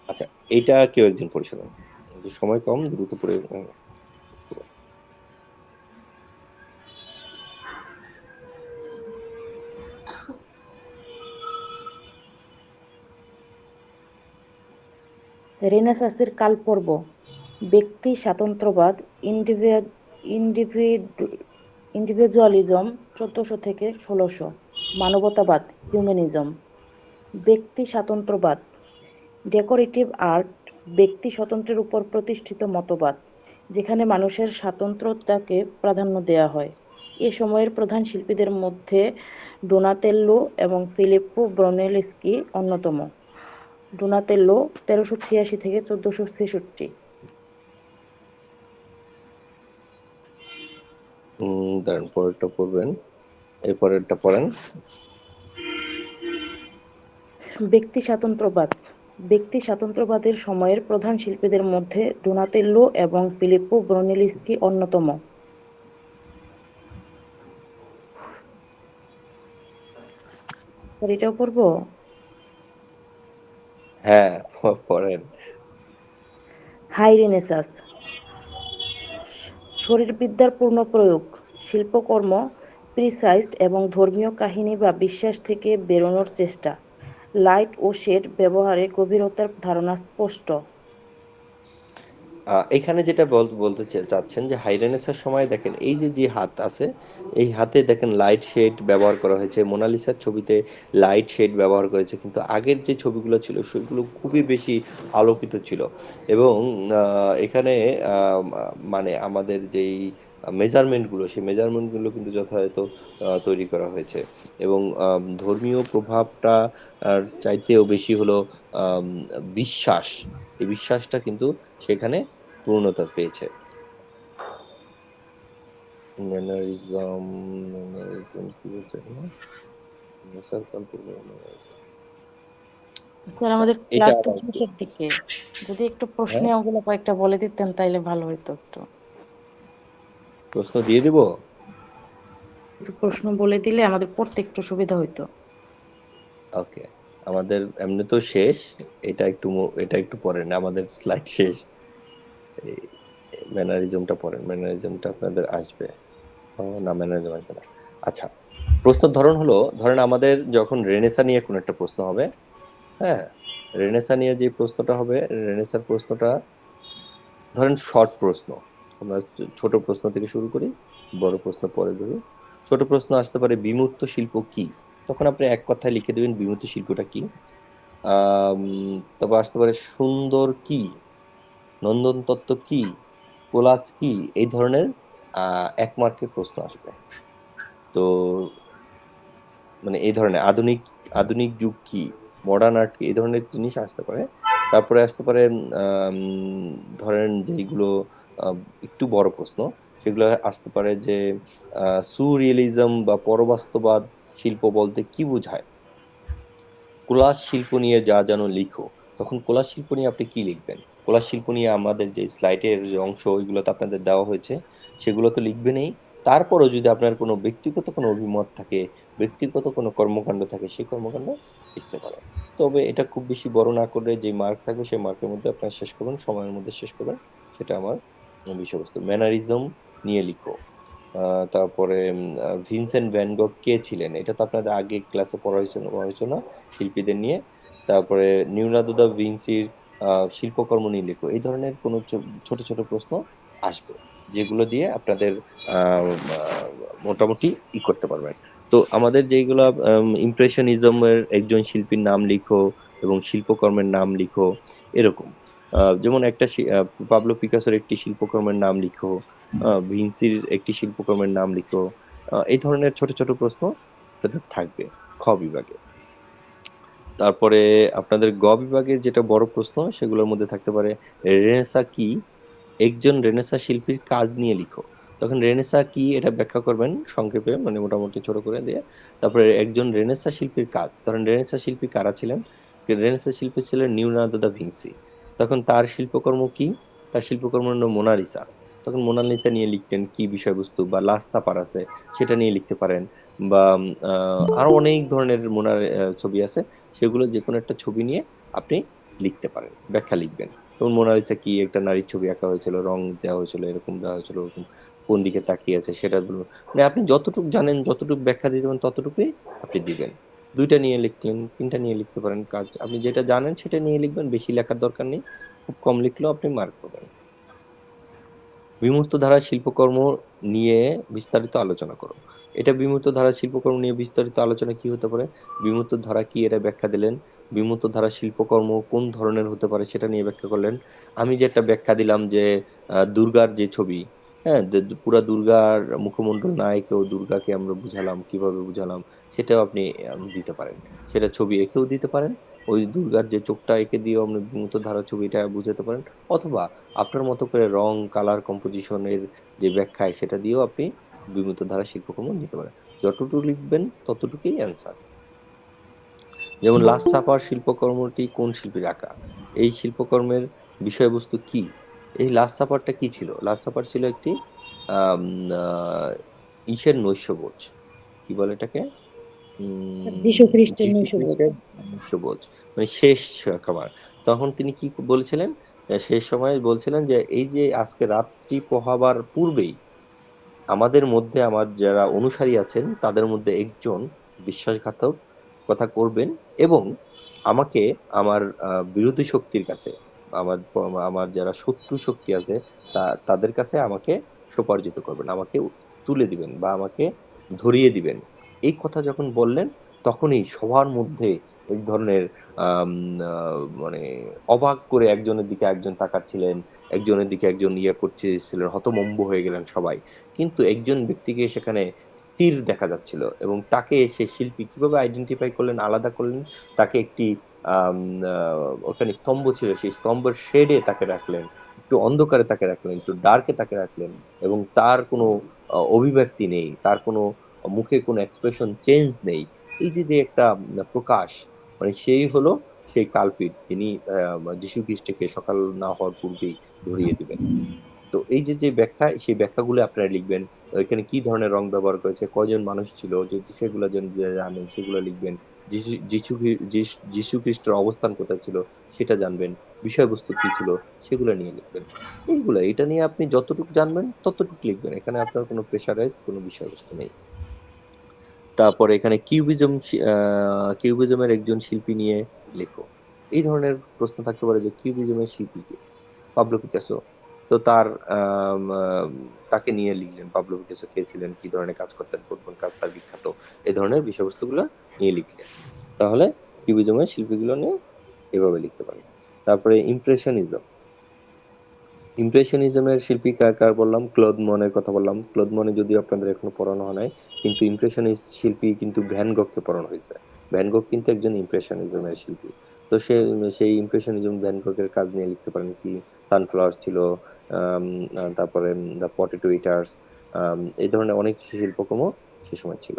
আচ্ছা, এইটা কেউ একজন পড়ে শোনান। সময় কম, দ্রুত পড়ে রেনেসাঁসের কালপর্ব: ব্যক্তি স্বাতন্ত্র্যবাদ, ইন্ডিভিজুয়ালিজম ১৪০০ থেকে ১৬০০, মানবতাবাদ, হিউম্যানিজম। ব্যক্তি স্বাতন্ত্র্যবাদ: ডেকোরেটিভ আর্ট ব্যক্তি স্বাতন্ত্র্যের উপর প্রতিষ্ঠিত মতবাদ, যেখানে মানুষের স্বাতন্ত্র্যতাকে প্রাধান্য দেওয়া হয়। এ সময়ের প্রধান শিল্পীদের মধ্যে ডোনাতেল্লো এবং ফিলিপ্পো ব্রুনেলস্কি অন্যতম। ডোনাতেল্লো ১৩৮৬ থেকে ১৪৬৬। দাঁড়ান, পরেরটা পড়বেন। এই পরেরটা পড়েন। ব্যক্তি স্বাতন্ত্র্যবাদ: ব্যক্তি স্বাতন্ত্র্যবাদের সময়ের প্রধান শিল্পীদের মধ্যে ডোনাতেল্লো এবং ফিলিপ্পো ব্রুনেলস্কি অন্যতম। এটাও পড়বো? হ্যাঁ, পড়েন। হাই রেনেসাঁস: শরীরবিদ্যার পূর্ণ প্রয়োগ, শিল্পকর্ম প্রিসাইজড এবং ধর্মীয় কাহিনী বা বিশ্বাস থেকে বেরোনোর চেষ্টা, লাইট ও শেড ব্যবহারে গভীরতার ধারণা স্পষ্ট। এখানে যেটা বলতে চাচ্ছেন যে হাই রেনেসাঁর সময় দেখেন এই যে হাত আছে, এই হাতে দেখেন লাইট শেড ব্যবহার করা হয়েছে। মোনালিসার ছবিতে লাইট শেড ব্যবহার করেছে, কিন্তু আগের যে ছবিগুলো ছিল সেগুলো খুবই বেশি আলোকিত ছিল। এবং এখানে মানে আমাদের যেই মেজারমেন্টগুলো, সেই মেজারমেন্টগুলো কিন্তু যথাযথ তৈরি করা হয়েছে। এবং ধর্মীয় প্রভাবটা চাইতেও বেশি হলো বিশ্বাস। এই বিশ্বাসটা কিন্তু সেখানে পূর্ণতা পেয়েছে। ম্যানারিজম কি বলছে এখানে? স্যার, আচ্ছা, আমাদের এটা ক্লাস তো আবার একটু শেষের দিকে, যদি একটু হ্যাঁ, প্রশ্নে ওগুলো কয়েকটা বলে দিতেন তাইলে ভালো হতো। একটু প্রশ্ন দিয়ে দিব। কিছু প্রশ্ন বলে দিলে আমাদের পড়তে একটু সুবিধা হইতো। ওকে, আমাদের এমনি তো শেষ। এটা একটু পড়েন, আমাদের স্লাইড শেষ। ম্যানারিজমটা পড়েন, ম্যানারিজমটা আপনাদের আসবে। না, ম্যানারিজম আসবে না। আচ্ছা, প্রশ্নের ধরন হলো, ধরেন আমাদের যখন রেনেসা নিয়ে কোনো একটা প্রশ্ন হবে, হ্যাঁ, রেনেসা নিয়ে যে প্রশ্নটা হবে, রেনেসার প্রশ্নটা ধরেন শর্ট প্রশ্ন। আমরা ছোট প্রশ্ন থেকে শুরু করি, বড় প্রশ্ন পরে ধরি। ছোট প্রশ্ন আসতে পারে বিমূর্ত শিল্প কি? তখন আপনি এক কথায় লিখে দেবেন বিমূর্ত শিল্পটা কি। তবে আসতে পারে সুন্দর কি, নন্দন তত্ত্ব কি, কোলাজ কি, এই ধরনের ১ মার্কের প্রশ্ন আসবে। তো মানে এই ধরনের আধুনিক যুগ কি, মডার্ন আর্ট কি, এই ধরনের জিনিস আসতে পারে। তারপরে আসতে পারে ধরেন যেইগুলো একটু বড় প্রশ্ন, সেগুলো আসতে পারে যে সুরিয়েলিজম বা পরবাস্তববাদ শিল্প বলতে কি বোঝায়? কোলাজ শিল্প নিয়ে যা যেন লিখো। তখন কোলাজ শিল্প নিয়ে আপনি কি লিখবেন? কোলাজ শিল্প নিয়ে আমাদের যে স্লাইডের যে অংশ, ওইগুলোতে আপনাদের দেওয়া হয়েছে, সেগুলো তো লিখবেনই। তারপরও যদি আপনার কোনো ব্যক্তিগত কোনো অভিমত থাকে, ব্যক্তিগত কোনো কর্মকাণ্ড থাকে, সেই কর্মকাণ্ড লিখতে পারেন। তবে এটা খুব বেশি বড় না করে যে মার্ক থাকবে, সেই মার্কের মধ্যে আপনারা শেষ করবেন, সময়ের মধ্যে শেষ করবেন। সেটা আমার বিষয়বস্তু। ম্যানারিজম নিয়ে লিখো। তারপরে ভিনসেন্ট ভ্যান গগ কে ছিলেন? এটা তো আপনাদের আগে ক্লাসে পড়া হয়েছে না? শিল্পীদের নিয়ে। তারপরে লিওনার্দো দা ভিঞ্চির শিল্পকর্ম নিয়ে লিখো। এই ধরনের কোনো ছোট প্রশ্ন আসবে, যেগুলো দিয়ে আপনাদের মোটামুটি করতে পারবেন। তো আমাদের যেইগুলা ইমপ্রেশনিজমের একজন শিল্পীর নাম লিখো এবং শিল্পকর্মের নাম লিখো, এরকম। যেমন একটা পাবলো পিকাসোর একটি শিল্পকর্মের নাম লিখো, ভিনসির একটি শিল্পকর্মের নাম লিখো। এই ধরনের ছোট প্রশ্ন আপনাদের থাকবে খ বিভাগে। তারপরে আপনাদের গ বিভাগের যেটা বড় প্রশ্ন সেগুলোর মধ্যে থাকতে পারে রেনেসাঁ কি? একজন রেনেসাঁ শিল্পীর কাজ নিয়ে লিখো। তখন রেনেসাঁ কি এটা ব্যাখ্যা করবেন সংক্ষেপে, মানে মোটামুটি ছোট করে দিয়ে। তারপরে একজন রেনেসাঁ শিল্পীর কাজ, ধরেন রেনেসাঁ শিল্পী কারা ছিলেন? রেনেসাঁ শিল্পী ছিলেন লিওনার্দো দা ভিঞ্চি। তখন তার শিল্পকর্ম কি? তার শিল্পকর্ম হলো মোনালিসা। তখন মোনালিসা নিয়ে লিখতেন কি বিষয়বস্তু, বা লাস্ট সাপার আছে সেটা নিয়ে লিখতে পারেন, বা আরো অনেক ধরনের ছবি আছে, সেগুলো যে কোনো একটা ছবি নিয়ে আপনি লিখতে পারেন, ব্যাখ্যা লিখবেন। যেমন মোনালিসা কি, একটা নারীর ছবি আঁকা হয়েছিল, রং দেওয়া হয়েছিল, এরকম দেওয়া হয়েছিল, ওরকম কোন দিকে তাকিয়ে আছে সেটা বলুন। মানে আপনি যতটুকু জানেন, যতটুকু ব্যাখ্যা দিতে পারেন ততটুকুই আপনি দিবেন। 2টা নিয়ে লিখলেন, 3টা নিয়ে লিখতে পারেন কাজ। আপনি যেটা জানেন সেটা নিয়ে লিখবেন, বেশি লেখার দরকার নেই। খুব কম লিখলেও আপনি মার্ক পাবেন। বিমূর্ত ধারার শিল্পকর্ম নিয়ে বিস্তারিত আলোচনা করো। এটা বিমূর্ত ধারার শিল্পকর্ম নিয়ে বিস্তারিত আলোচনা কি হতে পারে? বিমূর্ত ধারা কি এটা ব্যাখ্যা দিলেন। বিমূর্ত ধারার শিল্পকর্ম কোন ধরনের হতে পারে সেটা নিয়ে ব্যাখ্যা করলেন। আমি যে একটা ব্যাখ্যা দিলাম যে দুর্গার যে ছবি, হ্যাঁ, পুরা দুর্গার মুখমণ্ডল না এঁকেও দুর্গাকে আমরা বুঝালাম, কিভাবে বুঝালাম সেটাও আপনি দিতে পারেন। সেটা ছবি এঁকেও দিতে পারেন, ওই দুর্গার যে চোখটা এঁকে দিয়েও আপনি বিমূর্ত ধারার ছবিটা বুঝাতে পারেন, অথবা আপনার মতো করে রং, কালার, কম্পোজিশনের যে ব্যাখ্যায় সেটা দিয়েও আপনি বিমূর্ত ধারা শিল্পকর্ম নিতে পারেন। যতটুকু লিখবেন ততটুকুই অ্যান্সার। যেমন লাস্ট সাপার শিল্পকর্মটি কোন শিল্পীর আঁকা? এই শিল্পকর্মের বিষয়বস্তু কি? এই লাস্ট সাপারটা কি ছিল? লাস্ট সাপার ছিল একটি ঈশের নৈশভোজ। কি বলে এটাকে? যীশু খ্রিস্টের নৈশভোজ। নৈশভোজ মানে শেষ খাবার। তখন তিনি কি বলেছিলেন? শেষ সময় বলছিলেন যে এই যে আজকে রাত্রি পোহাবার পূর্বেই আমাদের মধ্যে, আমার যারা অনুসারী আছেন তাদের মধ্যে একজন বিশ্বাসঘাতক কথা করবেন, এবং আমাকে আমার বিরোধী শক্তির কাছে, আমার আমার যারা শত্রু শক্তি আছে তাদের কাছে আমাকে সোপার্জিত করবেন, আমাকে তুলে দিবেন বা আমাকে ধরিয়ে দিবেন। এই কথা যখন বললেন তখনই সবার মধ্যে এক ধরনের মানে অবাক করে একজনের দিকে একজন তাকাচ্ছিলেন, একজনের দিকে একজন করছিলেন, হতভম্ব হয়ে গেলেন সবাই। কিন্তু একজন ব্যক্তিকে সেখানে স্থির দেখা যাচ্ছিল, এবং তাকে সে শিল্পী কিভাবে আইডেন্টিফাই করলেন, আলাদা করলেন? তাকে একটি ওখানে স্তম্ভ ছিল, সেই স্তম্ভের শেডে তাকে রাখলেন, একটু অন্ধকারে তাকে রাখলেন, একটু ডার্কে তাকে রাখলেন, এবং তার কোনো অভিব্যক্তি নেই, তার কোনো মুখে কোনো এক্সপ্রেশন চেঞ্জ নেই। এই যে একটা প্রকাশ, মানে সেই হলো সেই কালপিট, যিনি যীশু খ্রিস্টকে সকাল না হওয়ার পূর্বেই ধরিয়ে দিবেন। তো এই যে ব্যাখ্যা, সেই ব্যাখ্যাগুলো আপনারা লিখবেন। এখানে কি ধরনের রং ব্যবহার করেছে, কয়জন মানুষ ছিল, যদি সেগুলো জানেন সেগুলো লিখবেন। যীশু খ্রিস্টের অবস্থান কোথায় ছিল সেটা জানবেন, বিষয়বস্তু কি ছিল সেগুলো নিয়ে লিখবেন। এটা নিয়ে আপনি যতটুকু জানবেন ততটুকু লিখবেন, এখানে আপনার কোনো প্রেশারাইজ কোনো বিষয়বস্তু নেই। তারপরে এখানে কিউবিজমের একজন শিল্পী নিয়ে লেখো। এই ধরনের প্রশ্ন থাকতে পারে যে কিউবিজমের শিল্পী কে? Pablo Picasso. তো তাকে নিয়ে লিখলেন, পাবলো পিকাসো কে ছিলেন, কি ধরনের কাজ করতেন, কোন কাজ তার বিখ্যাত, এই ধরনের বিষয়বস্তুগুলো নিয়ে লিখলেন। তাহলে কিউবিজমের শিল্পীগুলো নিয়ে এভাবে লিখতে পারেন। তারপরে ইমপ্রেশনিজমের শিল্পী কার বললাম? ক্লদ মনের কথা বললাম। ক্লদ মনে যদিও আপনাদের এখনো পড়ানো হয় নাই, কিন্তু ইমপ্রেশনিস্ট শিল্পী কিন্তু ভ্যান গগকে পড়ানো হয়েছে। ভ্যান গগ কিন্তু একজন ইমপ্রেশনিজমের শিল্পী। তো সেই ইমপ্রেশনিজম ভ্যান গগের কাজ নিয়ে লিখতে পারেন কি? সানফ্লাওয়ার ছিল, তারপরে দ্য পটেটো ইটার্স, এই ধরনের অনেক শিল্পকর্ম সে সময় ছিল।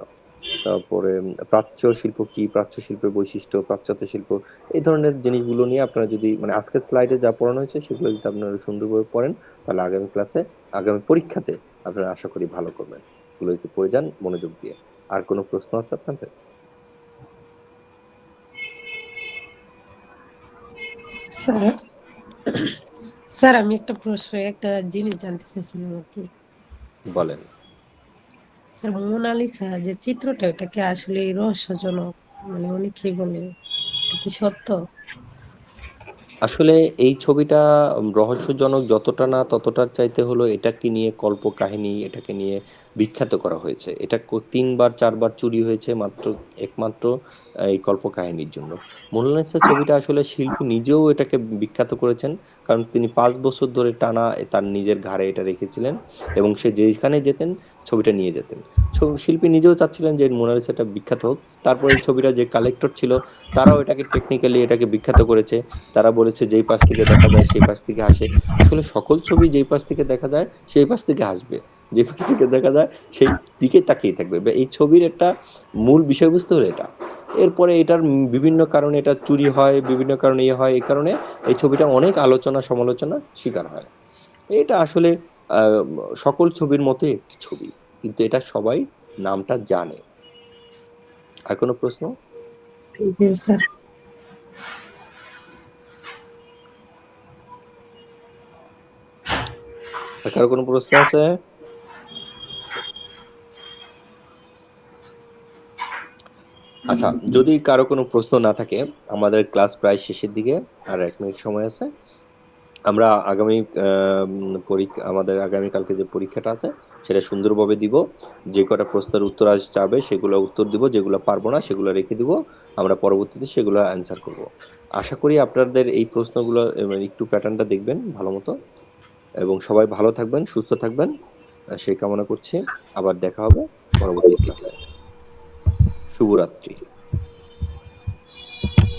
তারপরে প্রাচ্য শিল্প কি? প্রাচ্য শিল্পের বৈশিষ্ট্য, পাশ্চাত্য শিল্প, এই ধরনের জিনিসগুলো নিয়ে আপনারা যদি, মানে আজকের স্লাইডে যা পড়ানো হয়েছে সেগুলো যদি আপনারা সুন্দরভাবে পড়েন, তাহলে আগামী ক্লাসে, আগামী পরীক্ষাতে আপনারা আশা করি ভালো করবেন। এগুলো একটু পড়ে যান মনোযোগ দিয়ে। আর কোনো প্রশ্ন আছে আপনাদের? স্যার আমি একটা জিনিস জানতে চাইছিলাম আর কি। বলেন। স্যার মোনালিসা যে চিত্রটা, এটা কি আসলে রহস্যজনক? মানে অনেকেই বলে, এটা কি সত্য? আসলে এই ছবিটা রহস্যজনক যতটা না, ততটার চাইতে হলো এটাকে নিয়ে কল্প কাহিনী, এটাকে নিয়ে বিখ্যাত করা হয়েছে। এটা ৩ বার ৪ বার চুরি হয়েছে একমাত্র এই কল্পকাহিনীর জন্য। মোনালিসা ছবিটা আসলে শিল্পী নিজেও এটাকে বিখ্যাত করেছেন। কারণ তিনি ৫ বছর ধরে টানা তার নিজের ঘাড়ে এটা রেখেছিলেন এবং সে যেখানে যেতেন ছবিটা নিয়ে যেতেন। শিল্পী নিজেও চাচ্ছিলেন যে মোনালিসাটা বিখ্যাত হোক। তারপর এই ছবিটা যে কালেক্টর ছিল তারাও এটাকে টেকনিক্যালি এটাকে বিখ্যাত করেছে। তারা বলেছে যেই পাশ থেকে দেখা যায় সেই পাশ থেকে হাসে। আসলে সকল ছবি যেই পাশ থেকে দেখা যায় সেই পাশ থেকে হাসবে। যে পাশ থেকে দেখা যায় সেই দিকে তাকিয়ে থাকবে। এই ছবির একটা মূল বিষয়বস্তু হলো এটা। এরপরে এটার বিভিন্ন কারণে এটা চুরি হয়, বিভিন্ন কারণে হয়। এই কারণে এই ছবিটা অনেক আলোচনা সমালোচনা শিকার হয়। এটা আসলে সকল ছবির মতোই একটি ছবি, কিন্তু এটা সবাই নামটা জানে। আর কোনো প্রশ্ন? Thank you sir. আর কারো কোনো প্রশ্ন আছে? আচ্ছা, যদি কারো কোনো প্রশ্ন না থাকে, আমাদের ক্লাস প্রায় শেষের দিকে, আর ১ মিনিট সময় আছে। আমরা আমাদের আগামীকালকে যে পরীক্ষাটা আছে সেটা সুন্দরভাবে দিব। যে কটা প্রশ্নের উত্তর যাবে সেগুলো উত্তর দিব, যেগুলো পারবো না সেগুলো রেখে দিব। আমরা পরবর্তীতে সেগুলো অ্যান্সার করব। আশা করি আপনাদের এই প্রশ্নগুলো একটু প্যাটার্নটা দেখবেন ভালো মতো, এবং সবাই ভালো থাকবেন, সুস্থ থাকবেন, সেই কামনা করছি। আবার দেখা হবে পরবর্তী ক্লাসে। শুভরাত্রি।